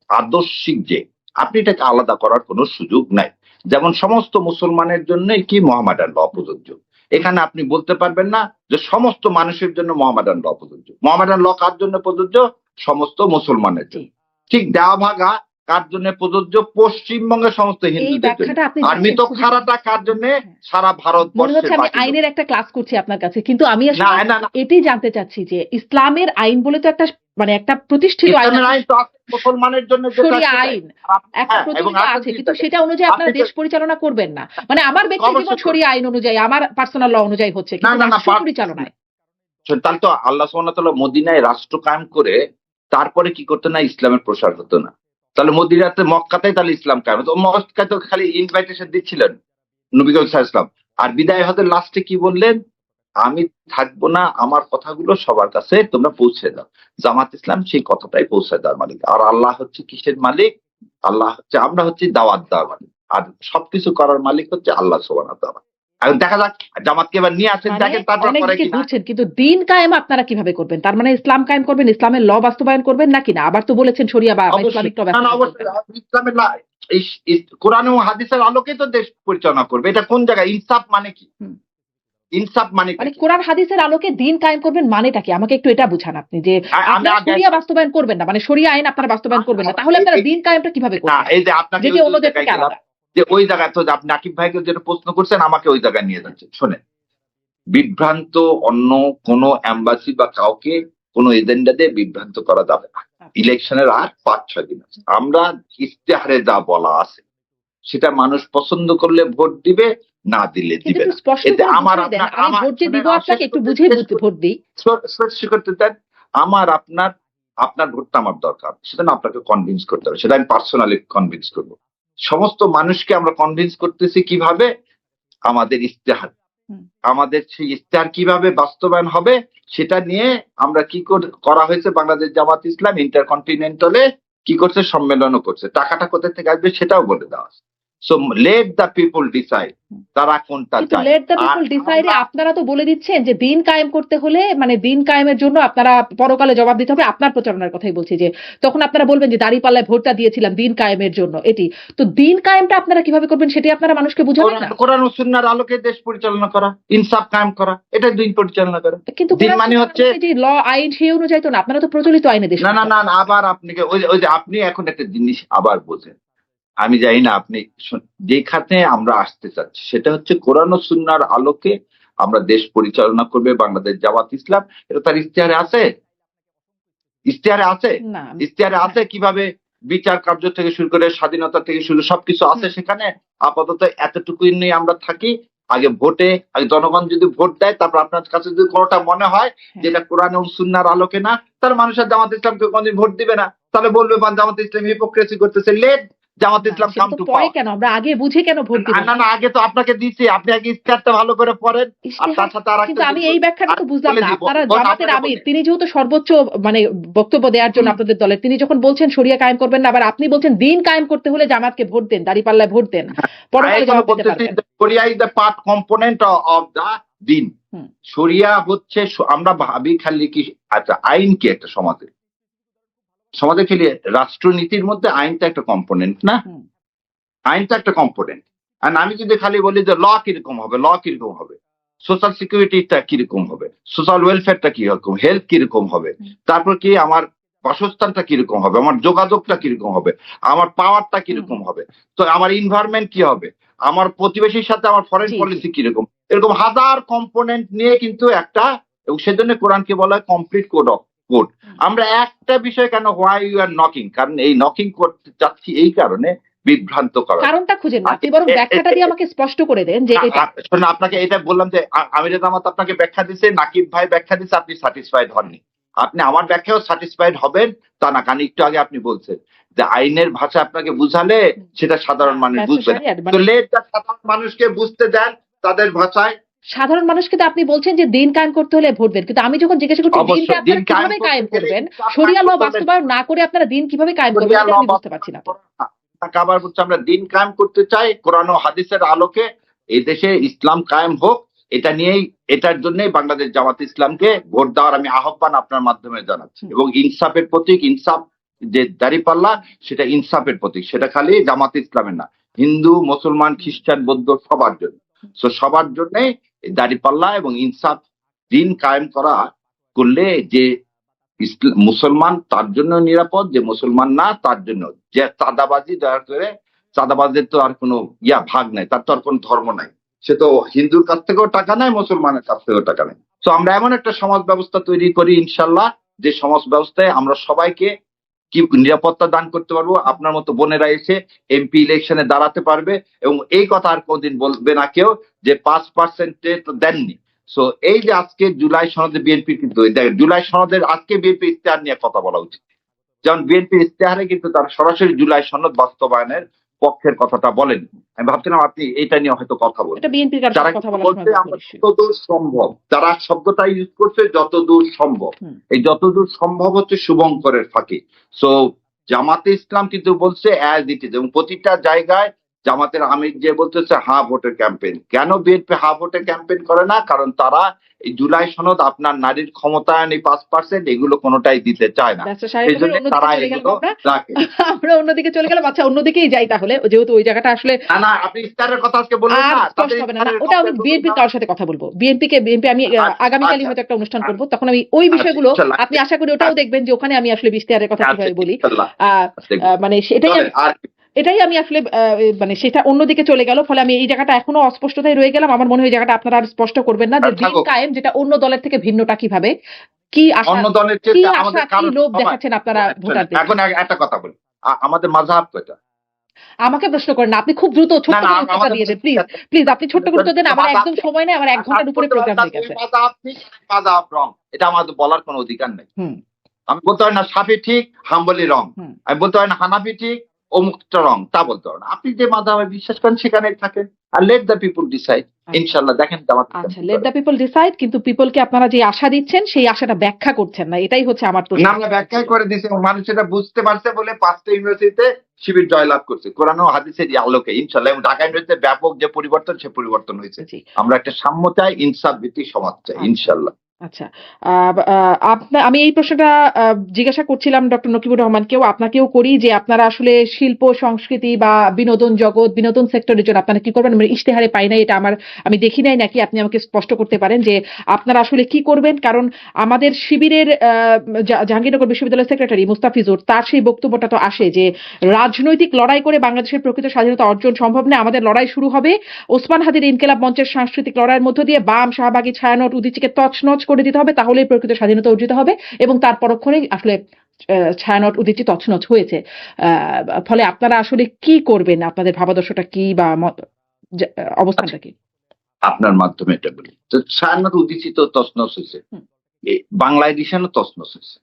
আদর্শিক, যে আপনি এটাকে আলাদা করার কোনো সুযোগ নাই। যেমন সমস্ত মুসলমানের জন্য কি মোহামেডান ল প্রযোজ্য, এখানে আপনি বলতে পারবেন না যে সমস্ত মানুষের জন্য মোহামেডান ল প্রযোজ্য। মোহামেডান ল কার জন্য প্রযোজ্য? সমস্ত মুসলমানের জন্য। ঠিক দেওয়া ভাগা কার জন্য প্রযোজ্য? পশ্চিমবঙ্গের সমস্ত এই হিন্দুদের জন্য। ব্যাখ্যাটা আপনি আর জানেন মিতক্ষরাটা কার জন্য? সারা মনে ভারতবর্ষের হচ্ছে আমি বাকি লোক। আইনের একটা ক্লাস করছি আপনার কাছে, কিন্তু আমি না আসলে না না, এটাই জানতে চাচ্ছি যে ইসলামের আইন বলে তো একটা মানে একটা প্রতিষ্ঠিত আইন ইসলামের আছে, আইন তো আছে মুসলমানের জন্য, যেটা শরিয়া সেটাই। আইন একটা হ্যাঁ, এবং প্রচলিত আরেকটা আছে, জিনিস কিন্তু দেখেন, সেটা অনুযায়ী আপনারা আপনি দেশ পরিচালনা করবেন না। মানে আমার ব্যক্তি জীবন অবশ্যই শরিয়া আইন অনুযায়ী, আমার পার্সোনাল ল অনুযায়ী হচ্ছে, না কিন্তু না না, রাষ্ট্র পরিচালনায় তাহলে তো আল্লাহ সুবহানাহু ওয়া তাআলা মদিনায় রাষ্ট্র কায়েম করে তারপরে কি করতো না, ইসলামের প্রসার হতো না? তাহলে মদিনাতে, মক্কাতেই তাহলে ইসলাম কায়েম হতো। মক্কায় তো খালি ইনভাইটেশন দিচ্ছিলেন নবী করিম সাল্লাল্লাহু আলাইহি ওয়াসাল্লাম। আর বিদায় হতে লাস্টে কি বললেন? আমি থাকবো না, আমার কথাগুলো সবার কাছে তোমরা পৌঁছে দাও। জামাত ইসলাম সেই কথাটাই পৌঁছে দেওয়ার মালিক। আর আল্লাহ হচ্ছে কিসের মালিক? আল্লাহ হচ্ছে, আমরা হচ্ছি দাওয়াত দেওয়ার মালিক, আর সবকিছু করার মালিক হচ্ছে আল্লাহ সুবহানাহু ওয়া তাআলা। আর দেখা যাক জামাতকে এবার নিয়ে আসেন, মানে দেখেন তারপর অনেক করে দিকে কিনা। ঘুরছেন, কিন্তু দিন কায়েম আপনারা কিভাবে করবেন? তার মানে ইসলাম কায়েম করবেন, ইসলামের ল বাস্তবায়ন করবেন নাকি না? আবার তো বলেছেন শরিয়া বা অবশ্যই, ইসলামিক ল না, না, বাস্তবায়ন অবশ্যই করবেন। ইসলামের কোরআন ও হাদিসের আলোকে তো দেশ পরিচালনা করবে। এটা কোন জায়গায়? ইনসাফ মানে কি? ইনসাফ মানে মানে কি? কোরআন হাদিসের আলোকে দিন কায়েম করবেন মানেটা কি? আমাকে একটু এটা বুঝান আপনি, যে আমি আপনারা আগে- শরিয়া বাস্তবায়ন করবেন না, মানে শরিয়া আইন আপনারা বাস্তবায়ন করবেন না, তাহলে আপনারা দিন কায়েমটা কিভাবে না, করবেন? এই যে আপনাকে যেটি ওই অন্যদের জায়গায় থেকে গেলাম, আলাদা। যে ওই জায়গায় তো যে আপনি আকিব ভাইকে যেটা প্রশ্ন করছেন, আমাকে ওই জায়গায় নিয়ে যাচ্ছেন। শোনেন, বিভ্রান্ত অন্য কোন এম্বাসি বা কাউকে কোন এজেন্ডা দিয়ে বিভ্রান্ত করা যাবে না। ইলেকশনের আর 5-6 দিন আছে। আমরা ইশতেহারে যা বলা আছে সেটা মানুষ পছন্দ করলে ভোট দিবে, না দিলে কিন্তু দিবে একটু না। স্পষ্ট এতে করে আমার বুঝিয়ে দেন, আপনার আমি ভোট যে দিব আপনাকে একটু বুঝিয়ে ভোট দিই। শেষ করতে দেন। আমার আপনার ভোটটা আমার দরকার, সেটা না আপনাকে কনভিন্স করতে হবে, সেটা আমি পার্সোনালি কনভিন্স করবো। সমস্ত মানুষকে আমরা কনভিন্স করতেছি কিভাবে? আমাদের ইশতেহার। আমাদের সেই ইশতেহার কিভাবে বাস্তবায়ন হবে সেটা নিয়ে আমরা কি করা হয়েছে, বাংলাদেশ জামাত ইসলাম ইন্টারকন্টিনেন্টালে কি করছে, সম্মেলনও করছে। টাকাটা কোথা থেকে আসবে সেটাও বলে দেওয়া আছে। So let the people decide তারা কোনটা কিন্তু চায়। লেট দ্য আর পিপল ডিসাইডে আমরা- আপনারা তো বলে দিচ্ছেন যে দিন কায়েম করতে হলে মানে দিন কায়েমের জন্য আপনারা পরকালে জবাব দিতে হবে। আপনার প্রচারণার কথাই বলছি, যে তখন আপনারা বলবেন যে দাঁড়িপাল্লায় ভোটটা দিয়েছিলাম দিন কায়েমের জন্য। এটি তো দিন কায়েমটা আপনারা কিভাবে করবেন সেটি আপনারা মানুষকে বুঝাবেন না। কোরআন ও সুন্নাহর আলোকে দেশ পরিচালনা করা, ইনসাফ কায়েম করা, এটা দিন পরিচালনা করা। কিন্তু দিন কোরআন মানে সুন্নাহর হচ্ছে আলোকে যে ল আইন সেই অনুযায়ী তো না, আপনারা তো প্রচলিত আইনে দেশ না না পরিচালনা না না, আবার আপনাকে ওই যে আপনি এখন একটা জিনিস আবার বোঝেন, আমি জানি না আপনি যেখানে আমরা আসতে চাচ্ছি সেটা হচ্ছে কোরআন ও সুন্নাহর আলোকে আমরা দেশ পরিচালনা করবে বাংলাদেশ জামাত ইসলাম। এটা তার ইশতেহারে আছে, ইশতেহারে আছে, না। ইশতেহারে আছে কিভাবে বিচার কার্য থেকে শুরু করে স্বাধীনতা থেকে শুরু সবকিছু আছে সেখানে। আপাতত এতটুকুই নিয়ে আমরা থাকি। আগে ভোটে, আগে জনগণ যদি ভোট দেয়, তারপর আপনার কাছে যদি কোনোটা মনে হয় যে এটা কোরআন ও সুন্নাহর আলোকে না, তাহলে মানুষের জামাত ইসলামকে কোনদিন ভোট দিবে না, তাহলে বলবে জামাত ইসলাম হিপোক্রেসি করতেছে। লেট জামাত ইসলাম সেটা কাম তো টু পরে পাওয়ার। কেন, আমরা আগে বুঝে কেন ভোট দিব? না না, আগে তো আপনাকে দিচ্ছি, আপনি আগে ইশতেহারটা ভালো করে পড়েন। আর তার সাথে আর কিন্তু একটা আমি এই ব্যাখ্যাটা তো বুঝলাম না। আপনারা জামাতের আমির, তিনি যেহেতু সর্বোচ্চ মানে বক্তব্য দেওয়ার জন্য আপনাদের দলের, তিনি যখন বলছেন শরিয়া কায়েম করবেন না, আবার আপনি বলছেন দিন কায়েম করতে হলে জামাতকে ভোট দেন, দাঁড়িপাল্লায় ভোট দেন, পরকালে জবাব দিতে পারবেন। শরিয়া is the part component of the দিন। শরিয়া হচ্ছে, আমরা ভাবি খালি কি আচ্ছা আইন কি একটা সমাজে খেলে রাষ্ট্রনীতির মধ্যে আইনটা একটা কম্পোনেন্ট না, আইনটা একটা কম্পোনেন্ট। আর আমি যদি খালি বলি যে ল কিরকম হবে, সোশ্যাল সিকিউরিটিটা কিরকম হবে, সোশ্যাল ওয়েলফেয়ারটা কিরকম, হেলথ কিরকম হবে, তারপর কি আমার বাসস্থানটা কিরকম হবে, আমার যোগাযোগটা কিরকম হবে, আমার পাওয়ারটা কিরকম হবে, তো আমার ইনভায়রনমেন্ট কি হবে, আমার প্রতিবেশীর সাথে আমার ফরেন পলিসি কিরকম, এরকম হাজার কম্পোনেন্ট নিয়ে কিন্তু একটা, এবং সেজন্য কোরআনকে বলা হয় কমপ্লিট কোড। আমরা একটা বিষয় কেন, হোয়াই ইউ আর নকিং, কারণ এই নকিং করতে চাচ্ছি এই কারণে বিভ্রান্ত করা। কারণটা খুঁজেন না, আপনি বরং ব্যাখ্যাটা দিয়ে আমাকে স্পষ্ট করে দেন যে এটা। আপনাকে এটা বললাম যে আমির জামাত আপনাকে ব্যাখ্যা দিচ্ছে, নাকিব ভাই ব্যাখ্যা দিচ্ছে, আপনি স্যাটিসফাইড হননি। আপনি আমার ব্যাখ্যাও স্যাটিসফাইড হবেন তা না, কারণ একটু আগে আপনি বলছেন যে আইনের ভাষা আপনাকে বুঝালে সেটা সাধারণ মানুষ বুঝবে না। তো লেট সাধারণ মানুষকে বুঝতে দেন তাদের ভাষায়। সাধারণ মানুষকে তো আপনি বলছেন যে দিন কায়েম করতে হলে ভোট দেন, কিন্তু আমি যখন জিজ্ঞাসা করছি দিনকে আপনারা কিভাবে কায়েম করবেন, শরিয়া ল বাস্তবায়ন না করে আপনারা দিন কিভাবে কায়েম করবেন, এটা আমি বুঝতে পারছি না। আবার বলছে আমরা দিন কায়েম করতে চাই কোরআন ও হাদিসের আলোকে, এই দেশে ইসলাম কায়েম হোক, এটা নিয়েই, এটার জন্যই বাংলাদেশ জামাত ইসলামকে ভোট দেওয়ার আমি আহ্বান আপনার মাধ্যমে জানাচ্ছি। এবং ইনসাফের প্রতীক, ইনসাফ যে দাঁড়িপাল্লা সেটা ইনসাফের প্রতীক, সেটা খালি জামাত ইসলামের না, হিন্দু মুসলমান খ্রিস্টান বৌদ্ধ সবার জন্য। তো সবার জন্য দাঁড়িপাল্লা এবং ইনসাফ দিন কায়েম করা করলে যে মুসলমান তার জন্য নিরাপদ, যে মুসলমান না তার জন্য, যে চাঁদাবাজি দয়া করে, চাঁদাবাজের তো আর কোনো ভাগ নাই, তার তো আর কোনো ধর্ম নাই, সে তো হিন্দুর কাছ থেকেও টাকা নেয়, মুসলমানের কাছ থেকেও টাকা নেয়। তো আমরা এমন একটা সমাজ ব্যবস্থা তৈরি করি ইনশাল্লাহ, যে সমাজ ব্যবস্থায় আমরা সবাইকে কি নিরাপত্তা দান করতে পারবো। আপনার মতো বোনেরা এসে এমপি ইলেকশনে দাঁড়াতে পারবে, এবং এই কথা আর কোনদিন বলবে না কেউ যে 5% তো দেননি। সো এই যে আজকে জুলাই সনদে বিএনপি, কিন্তু জুলাই সনদের আজকে বিএনপি ইশতেহার নিয়ে কথা বলা উচিত। যেমন বিএনপি ইশতেহারে কিন্তু তার সরাসরি জুলাই সনদ বাস্তবায়নের পক্ষের কথাটা বলেন। আমি ভাবছিলাম আপনি এটা নিয়ে হয়তো কথা বলেন। যারা বলছে আমরা যতদূর সম্ভব, যারা শব্দটা ইউজ করছে যতদূর সম্ভব, এই যতদূর সম্ভব হচ্ছে শুভঙ্করের ফাঁকি। সো জামাতে ইসলাম কিন্তু বলছে অ্যাজ ইট ইজ, এবং প্রতিটা জায়গায় জামাতের আমির যে বলতেছে হা ভোটের ক্যাম্পেইন। কেন বিএনপি হা ভোটের ক্যাম্পেইন করে না? কারণ তারা এই জুলাই সনদ, আপনার নারীর ক্ষমতায়ন, এই 5% এগুলো কোনোটাই দিতে চায় না, এই জন্য তারা এগুলো রাখে। আমরা অন্যদিকে চলে গেলাম। আচ্ছা অন্যদিকেই যাই তাহলে, যেহেতু ওই জায়গাটা আসলে না, আপনি ইফতারের কথা আজকে বললেন না, ওটা আমি বিএনপির কারোর সাথে কথা বলবো। বিএনপি আমি আগামীকালই হয়তো একটা অনুষ্ঠান করবো, তখন আমি ওই বিষয়গুলো, আপনি আশা করি ওটাও দেখবেন যে ওখানে আমি আসলে ইশতেহারের কথা কিভাবে বলি। মানে এটাই আমি আসলে মানে সেটা অন্যদিকে চলে গেল, ফলে আমি এই জায়গাটা এখনো অস্পষ্টতায় রয়ে গেলাম। আমার মনে হয় এই জায়গাটা আপনারা আর স্পষ্ট করবেন না যে দিন কায়েম যেটা অন্য দলের থেকে ভিন্নটা কিভাবে, কি আশা, কি আশা, কি লোভ দেখাচ্ছেন আপনারা ভোটারদের। এখন একটা কথা বলি, আমাদের মাযহাব কয়টা? আমাকে প্রশ্ন করেন না, আপনি খুব দ্রুত ছোট্ট করে উত্তরটা দিয়ে দেন প্লিজ আপনি ছোট্ট করে উত্তর দেন। আমার একদম সময় নেই, আমার 1 ঘন্টার উপরে প্রোগ্রাম হয়ে গেছে। মাযহাব রং, এটা আমাদের বলার কোনো অধিকার নেই। আমি বলতে হয় না শাফি ঠিক, হাম্বলি রং। আমি বলতে হয় না হানাফি ঠিক, অমুকটা রং তা বলতে পারো না। আপনি যে মাধ্যমে বিশ্বাস করেন সেখানে থাকেন, আর লেট দ্য পিপুল ডিসাইড। ইনশাল্লাহ দেখেন আচ্ছা, লেট দ্য পিপল ডিসাইড, কিন্তু পিপলকে আপনারা যে আশা দিচ্ছেন সেই আশাটা ব্যাখ্যা করছেন না, এটাই হচ্ছে আমার প্রশ্ন। না, আমরা ব্যাখ্যা করে দিয়েছি এবং মানুষ এটা বুঝতে পারছে বলে 5টা ইউনিভার্সিটিতে শিবির জয়লাভ করছে কোরআন ও হাদিসের আলোকে ইনশাল্লাহ। এবং ঢাকা ইউনিভার্সিটিতে ব্যাপক যে পরিবর্তন, সে পরিবর্তন হয়েছে। জি। আমরা একটা সাম্য চাই, ইনসাফ ভিত্তিক সমাজ চাই ইনশাল্লাহ। আচ্ছা, আমি এই প্রশ্নটা জিজ্ঞাসা করছিলাম ডক্টর নকিবুর রহমানকেও, আপনাকেও করি, যে আপনারা আসলে শিল্প সংস্কৃতি বা বিনোদন জগৎ, বিনোদন সেক্টরের জন্য আপনারা কি করবেন? আমি ইশতেহারে পাই নাই, এটা আমি দেখি নাই নাকি, আপনি আমাকে স্পষ্ট করতে পারেন যে আপনারা আসলে কি করবেন। কারণ আমাদের শিবিরের জাহাঙ্গীরনগর বিশ্ববিদ্যালয়ের সেক্রেটারি মুস্তাফিজুর, তার সেই বক্তব্যটা তো আসে যে রাজনৈতিক লড়াই করে বাংলাদেশের প্রকৃত স্বাধীনতা অর্জন সম্ভব না, আমাদের লড়াই শুরু হবে ওসমান হাদির ইনকিলাব মঞ্চের সাংস্কৃতিক লড়াইয়ের মধ্য দিয়ে, বাম, শাহবাগী, ছায়ানট, উদীচীকে তছনছ করে দিতে হবে, তাহলেই প্রকৃত স্বাধীনতা অর্জিত হবে। এবং তার পরক্ষণেই আসলে ছায়ানট, উদীচী তছনছ হয়েছে। ফলে আপনারা আসলে কি করবেন? আপনাদের ভাবাদর্শটা কি বা অবস্থানটা কি? আপনার মাধ্যমে এটা বলি তো, ছায়ানট উদিচিত তছনছ হয়েছে, বাংলা এডিশনও তছনছ হয়েছে।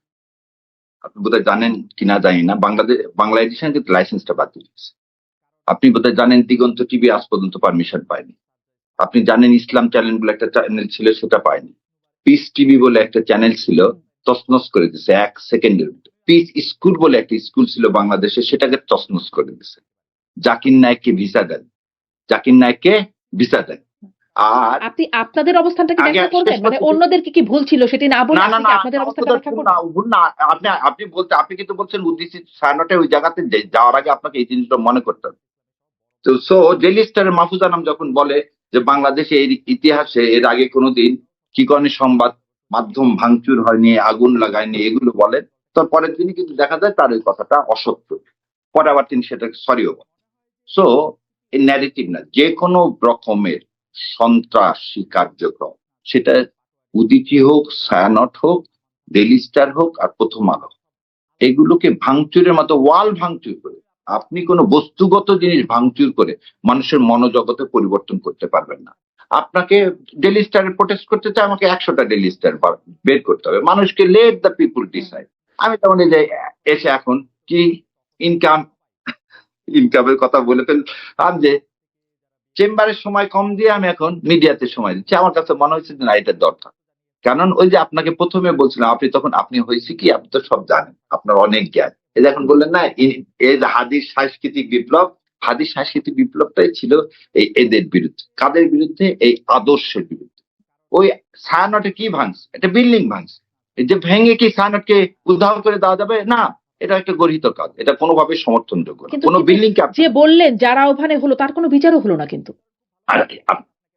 আপনি বোধহয় জানেন কিনা জানি না, বাংলা এডিশন কিন্তু লাইসেন্সটা বাতিল হয়েছে। আপনি বোধহয় জানেন দিগন্ত টিভি আজ পর্যন্ত পারমিশন পায়নি। আপনি জানেন ইসলাম চ্যানেল বলে একটা চ্যানেল ছিল, সেটা পায়নি। পিস টিভি বলে একটা চ্যানেল ছিল, তছনছ করে দিছে 1 সেকেন্ডের ভিতরে। পিস স্কুল বলে একটা স্কুল ছিল বাংলাদেশে, সেটাকে তছনছ করে দিছে। জাকির নায়েককে ভিসা দেন, জাকির নায়েককে ভিসা দেন। আর আপনি আপনাদের অবস্থানটা কি ব্যাখ্যা করবেন? মানে অন্যদের কি ভুল ছিল সেটি না বলে আপনি কি আপনাদের অবস্থানটা ব্যাখ্যা করবেন? আপনি কিন্তু বলছেন উদ্দেশ্যে ছায়ানটে ওই জায়গাতে যাওয়ার আগে আপনাকে এই জিনিসটা মনে করতে হবে। তো ডেইলি স্টারের মাহফুজ আনাম যখন বলে যে বাংলাদেশে এর ইতিহাসে এর আগে কোনোদিন কি কারণে সংবাদ মাধ্যম ভাঙচুর হয়নি, আগুন লাগায়নি, এগুলো বলেন, তারপরের দিনই কিন্তু দেখা যায় তার ওই কথাটা অসত্য। পরে আবার তিনি সেটা সরিও বলেন। সো এই ন্যারেটিভ না, যে কোনো রকমের সন্ত্রাসী কার্যক্রম, সেটা উদীচী হোক, ছায়ানট হোক, ডেইলি স্টার হোক আর প্রথম আলো, এগুলোকে ভাঙচুরের মতো ওয়াল ভাঙচুর করে, আপনি কোনো বস্তুগত জিনিস ভাঙচুর করে মানুষের মনোজগতে পরিবর্তন করতে পারবেন না। আপনাকে ডেইলি স্টারে প্রোটেস্ট করতে চাই, আমাকে 100টা ডেইলি স্টার বের করতে হবে। মানুষকে লেট দ্য পিপুল ডিসাইড। আমি তেমন এই যে এসে এখন কি ইনকামের কথা বলে ফেললাম যে চেম্বারের সময় কম দিয়ে আমি এখন মিডিয়াতে সময় দিচ্ছি। আমার কাছে মনে হয়েছে যে না, এটার দরকার। কারণ ওই যে আপনাকে প্রথমে বলছিলাম, আপনি হয়েছে কি, আপনি তো সব জানেন, আপনার অনেক জ্ঞান। এই যে এখন বললেন না এই যে হাদির সাংস্কৃতিক বিপ্লব, হাদির সাংস্কৃতিক বিপ্লবটাই ছিল এদের বিরুদ্ধে। কাদের বিরুদ্ধে? এই আদর্শের বিরুদ্ধে। ওই ছায়ানটে কি ভাঙছে? একটা বিল্ডিং ভাঙছে। এই যে ভেঙে কি ছায়ানটকে উদ্ধার করে দেওয়া যাবে? না, এটা একটা গর্হিত কাজ, এটা কোনোভাবে সমর্থনযোগ্য না। কোনো বিল্ডিং যে বললেন যারা ওখানে হলো তার কোনো বিচারও হলো না কিন্তু। আর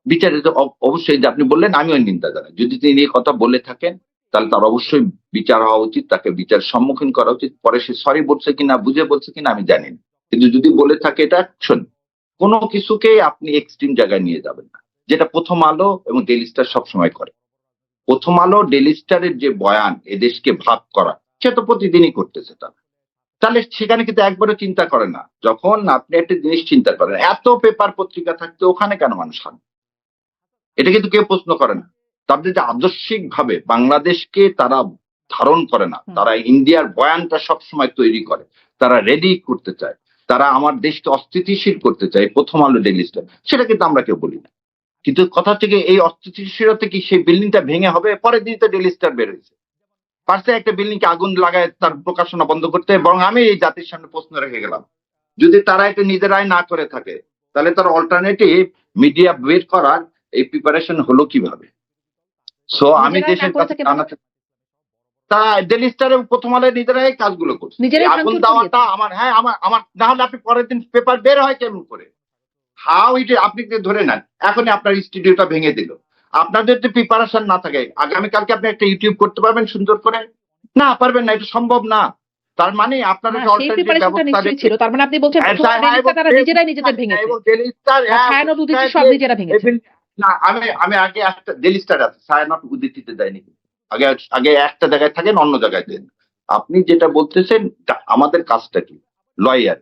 বিচারে তো অবশ্যই, যে আপনি বললেন, আমিও নিন্দা জানাই। যদি তিনি এই কথা বলে থাকেন তাহলে তার অবশ্যই বিচার হওয়া উচিত, তাকে বিচার সম্মুখীন করা উচিত। পরে সে সরি বলছে কিনা, বুঝে বলছে কিনা আমি জানি না, কিন্তু যদি বলে থাকে এটা অ্যাকশন। কোনো কিছুকে আপনি এক্সট্রিম জায়গায় নিয়ে যাবেন না, যেটা প্রথম আলো এবং ডেইলি স্টার সবসময় করে। প্রথম আলো ডেইলি স্টারের যে বয়ান এদেশকে ভাগ করা, সে তো প্রতিদিনই করতেছে। তাহলে সেখানে কিন্তু একবারও চিন্তা করে না। যখন আপনি একটা জিনিস চিন্তা করেন, এত পেপার পত্রিকা থাকতে ওখানে কেন মানুষ খান, এটা কিন্তু কেউ প্রশ্ন করে না। তাদের যে আদর্শিক ভাবে বাংলাদেশকে তারা ধারণ করে না, তারা ইন্ডিয়ার বয়ানটা সবসময় তৈরি করে, তারা রেডি করতে চায়, তারা আমার দেশকে অস্থিতিশীল করতে চায়, প্রথম আলো ডেইলি স্টার, সেটা কিন্তু আমরা কেউ বলি না। কিন্তু কথা থেকে এই অস্থিতিশীলতা কি সেই বিল্ডিংটা ভেঙে হবে? পরের দিন তো ডেইলি স্টার বের হয়েছে, পারছে একটা বিল্ডিংকে আগুন লাগায় তার প্রকাশনা বন্ধ করতে। বরং আমি এই জাতির সামনে প্রশ্ন রেখে গেলাম, যদি তারা এটা নিজেরাই না করে থাকে, তাহলে তার অল্টারনেটিভ মিডিয়া বের করার এই প্রিপারেশন হলো কিভাবে? সো আমি দেশের কাছে জানাতে, তা ডেইলি স্টারে প্রথম আলোয় নিজেরাই কাজগুলো করছে। আগুন দেওয়াটা আমার না হলে আপনি পরের দিন পেপার বের হয় কেমন করে? হাউ ইট, আপনি ধরে নেন এখনই আপনার স্টুডিওটা ভেঙে দিল। আপনাদের যদি প্রিপারেশন না থাকে, আগামীকালকে আপনি একটা ইউটিউব করতে পারবেন সুন্দর করে? না, পারবেন না, এটা সম্ভব না। তার মানে আপনার ছিল, তার মানে আপনি বলছেন তারা নিজেরাই নিজেদের ভেঙেছে, সব নিজেরা ভেঙেছে। না, আমি আগে একটা ডেইলি স্টার আছে, ছায়ানট উদিতিতে দেয়নি। আগে একটা জায়গায় থাকেন, অন্য জায়গায় দেন। আপনি যেটা বলতেছেন, আমাদের কাজটা কি? Lawyer,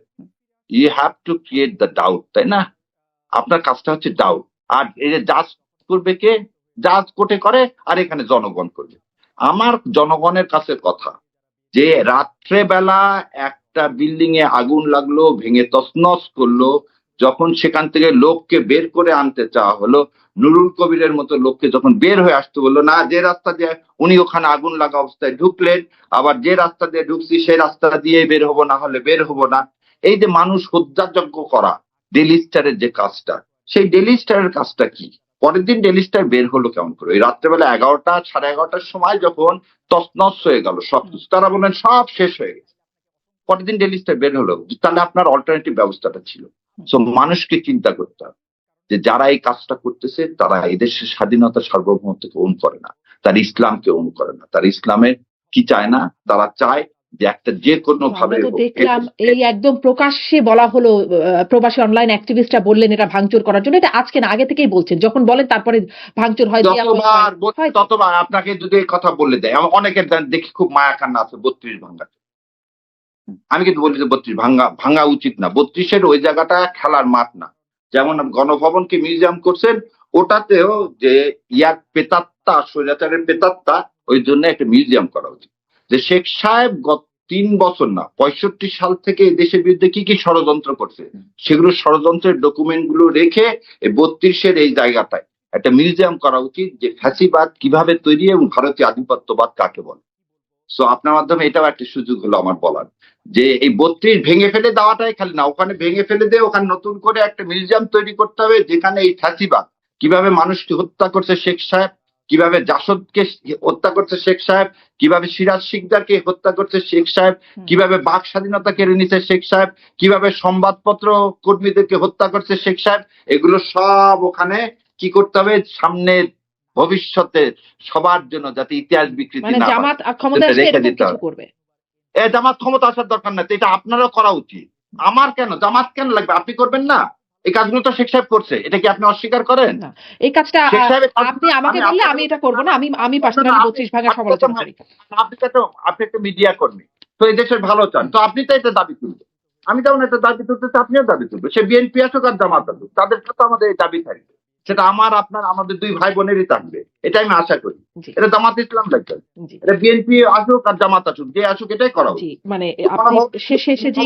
you have to create the doubt, তাই না? আপনার কাজটা হচ্ছে ডাউট। আর এই যে জাজ করবে কে? জাজ কোর্টে করে, আর এখানে জনগণ করবে। আমার জনগণের কাছে কথা, যে রাত্রেবেলা একটা বিল্ডিং এ আগুন লাগলো, ভেঙে তছনছ করলো, যখন সেখান থেকে লোককে বের করে আনতে চাওয়া হলো, নুরুল কবিরের মতো লোককে যখন বের হয়ে আসতে বললো, না যে রাস্তা দিয়ে উনি ওখানে আগুন লাগা অবস্থায় ঢুকলেন, আবার যে রাস্তা দিয়ে ঢুকছি সেই রাস্তা দিয়ে বের হবো, না হলে বের হবো না। এই যে মানুষ হত্যাযজ্ঞ করা, ডেইলি স্টারের যে কাজটা, সেই ডেইলি স্টারের কাজটা কি? পরের দিন ডেইলি স্টার বের হলো কেমন করে? ওই রাত্রেবেলা 11টা 11:30টার সময় যখন তছনছ হয়ে গেল সবকিছু, তারা বললেন সব শেষ হয়ে গেছে। পরের দিন ডেইলি স্টার বের হলো, তাহলে আপনার অল্টারনেটিভ ব্যবস্থাটা ছিল। সো মানুষকে চিন্তা করতে হবে যে যারা এই কাজটা করতেছে তারা এদেশের স্বাধীনতা সার্বভৌমত্বকে ওন করে না, তার ইসলামকে ওন করে না, তার ইসলামের কি চায় না, তারা চায় যে একটা যে কোনো ভাবে আমরা তো দেখলাম এই একদম প্রকাশ্যে বলা হলো, প্রবাসী অনলাইন অ্যাক্টিভিস্টরা বললেন এটা ভাঙচুর করার জন্য। এটা আজকে না, আগে থেকেই বলছেন, যখন বলেন তারপরে ভাঙচুর হয়, দেয়া হয়। ততবার আপনাকে যদি এই কথা বলে দেয়, অনেকের দেখি খুব মায়া কান্না আছে 32 ভাঙা। আমি কিন্তু বলি যে 32 ভাঙা উচিত না। 32-এর ওই জায়গাটা খেলার মাঠ না। যেমন গণভবনকে মিউজিয়াম করছেন, ওটাতেও যে ইয়ার প্রেতাত্মা, স্বৈরাচারের প্রেতাত্মা, ওই জন্য একটা মিউজিয়াম করা উচিত। যে শেখ সাহেব গত 3 বছর না 65 সাল থেকে এই দেশের বিরুদ্ধে কি কি ষড়যন্ত্র করছে, সেগুলো ষড়যন্ত্রের ডকুমেন্ট গুলো রেখে এই 32-এর এই জায়গাটায় একটা মিউজিয়াম করা উচিত, যে ফ্যাসিবাদ কিভাবে তৈরি এবং ভারতীয় আধিপত্যবাদ কাকে বলে। সো আপনার মাধ্যমে এটাও একটা সুযোগ হলো আমার বলার, যে এই 32 ভেঙে ফেলে দেওয়াটাই খালি না, ওখানে ভেঙে ফেলে দিয়ে ওখানে নতুন করে একটা মিউজিয়াম তৈরি করতে হবে, যেখানে এই ফ্যাসিবাদ কিভাবে মানুষকে হত্যা করছে শেখ সাহেব, কিভাবে জাসদকে হত্যা করছে শেখ সাহেব, কিভাবে সিরাজ শিকদারকে হত্যা করছে শেখ সাহেব, কিভাবে বাক স্বাধীনতা কেড়ে নিচ্ছে শেখ সাহেব, কিভাবে সংবাদপত্র কর্মীদেরকে হত্যা করছে শেখ সাহেব, এগুলো সব ওখানে কি করতে হবে সামনে ভবিষ্যতে সবার জন্য, যাতে ইতিহাস বিকৃতি মানে না হয়, জামাত ক্ষমতা আসলে রেখে এরকম দিতে কিছু হবে। করবে। জামাত ক্ষমতা আসার দরকার নাই, এটা আপনারও করা উচিত। আমার কেন, জামাত কেন লাগবে? আপনি করবেন না? এই কাজগুলো তো শেখ সাহেব করছে, এটা কি আপনি অস্বীকার করেন? না, এই কাজটা শেখ সাহেবের আপনি আমাকে বললে আমি এটা করব না। আমি পার্সোনালি 32 ভাঙার সমালোচনা করি। আপনি একটা মিডিয়া কর্মী, তো এই দেশের ভালো চান, তো আপনি তো এটা দাবি তুলবেন। আমি যেমন এটা দাবি তুলতেছি, আপনিও দাবি তুলবেন। সে বিএনপি আসুক আর জামাত আসুক, তাদের সাথে আমাদের এই দাবি থাকবে। সেটা আমার, আপনার, আমাদের 2 ভাই বোনেরই থাকবে, এটা আমি আশা করি। জি, এটা জামাত ইসলাম লাগবে, জি, এটা বিএনপি আসুক আর জামাত আসুক, যে আসুক এটাই করা জি। উচিত। মানে আপনি শেষে যে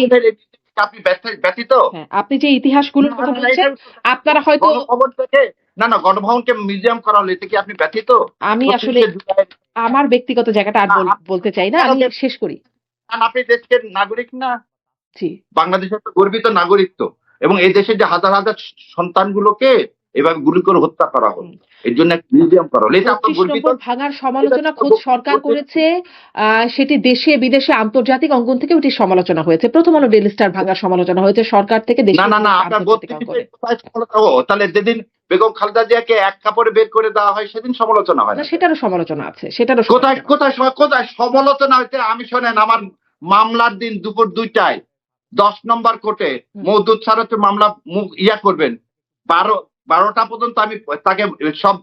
আপনি ব্যতীত হ্যাঁ, আপনি যে ইতিহাসগুলোর কথা বলছেন, আপনারা হয়তো গণভবন থেকে না গণভবনকে মিউজিয়াম করা হলো, এতে কি আপনি ব্যতীত? আমি আসলে 25শে জুলাই আমার ব্যক্তিগত জায়গাটা আর বলতে চাই না, আমি শেষ করি। আপনি দেশের নাগরিক না? জি, বাংলাদেশের তো গর্বিত নাগরিক তো, এবং এই দেশের যে হাজার হাজার সন্তানগুলোকে এভাবে গুলি করে হত্যা করা হলো, এর জন্য একটা মিউজিয়াম করা হলো, এটা আপনার 25 গর্বিত। নম্বর ভাঙার সমালোচনা খোদ সরকার করেছে, সেটি দেশে বিদেশে আন্তর্জাতিক অঙ্গন থেকে ওটি সমালোচনা হয়েছে। প্রথম আলো ডেইলি স্টার ভাঙার সমালোচনা হয়েছে সরকার থেকে, দেশে না আপনার 32 কোথায় সমালোচনা? তাহলে যেদিন বেগম খালেদা জিয়াকে এক কাপড়ে বের করে দেওয়া হয় সেদিন সমালোচনা হয় না, না? সেটারও সমালোচনা আছে, সেটারও কোথায় সমালোচনা হইতে? আমি শোনেন, আমার মামলার দিন দুপুর 2টায় 10 নম্বর কোর্টে মওদুদ স্যার হচ্ছে মামলা ইয়া করবেন, 12টা পর্যন্ত আমি তাকে সব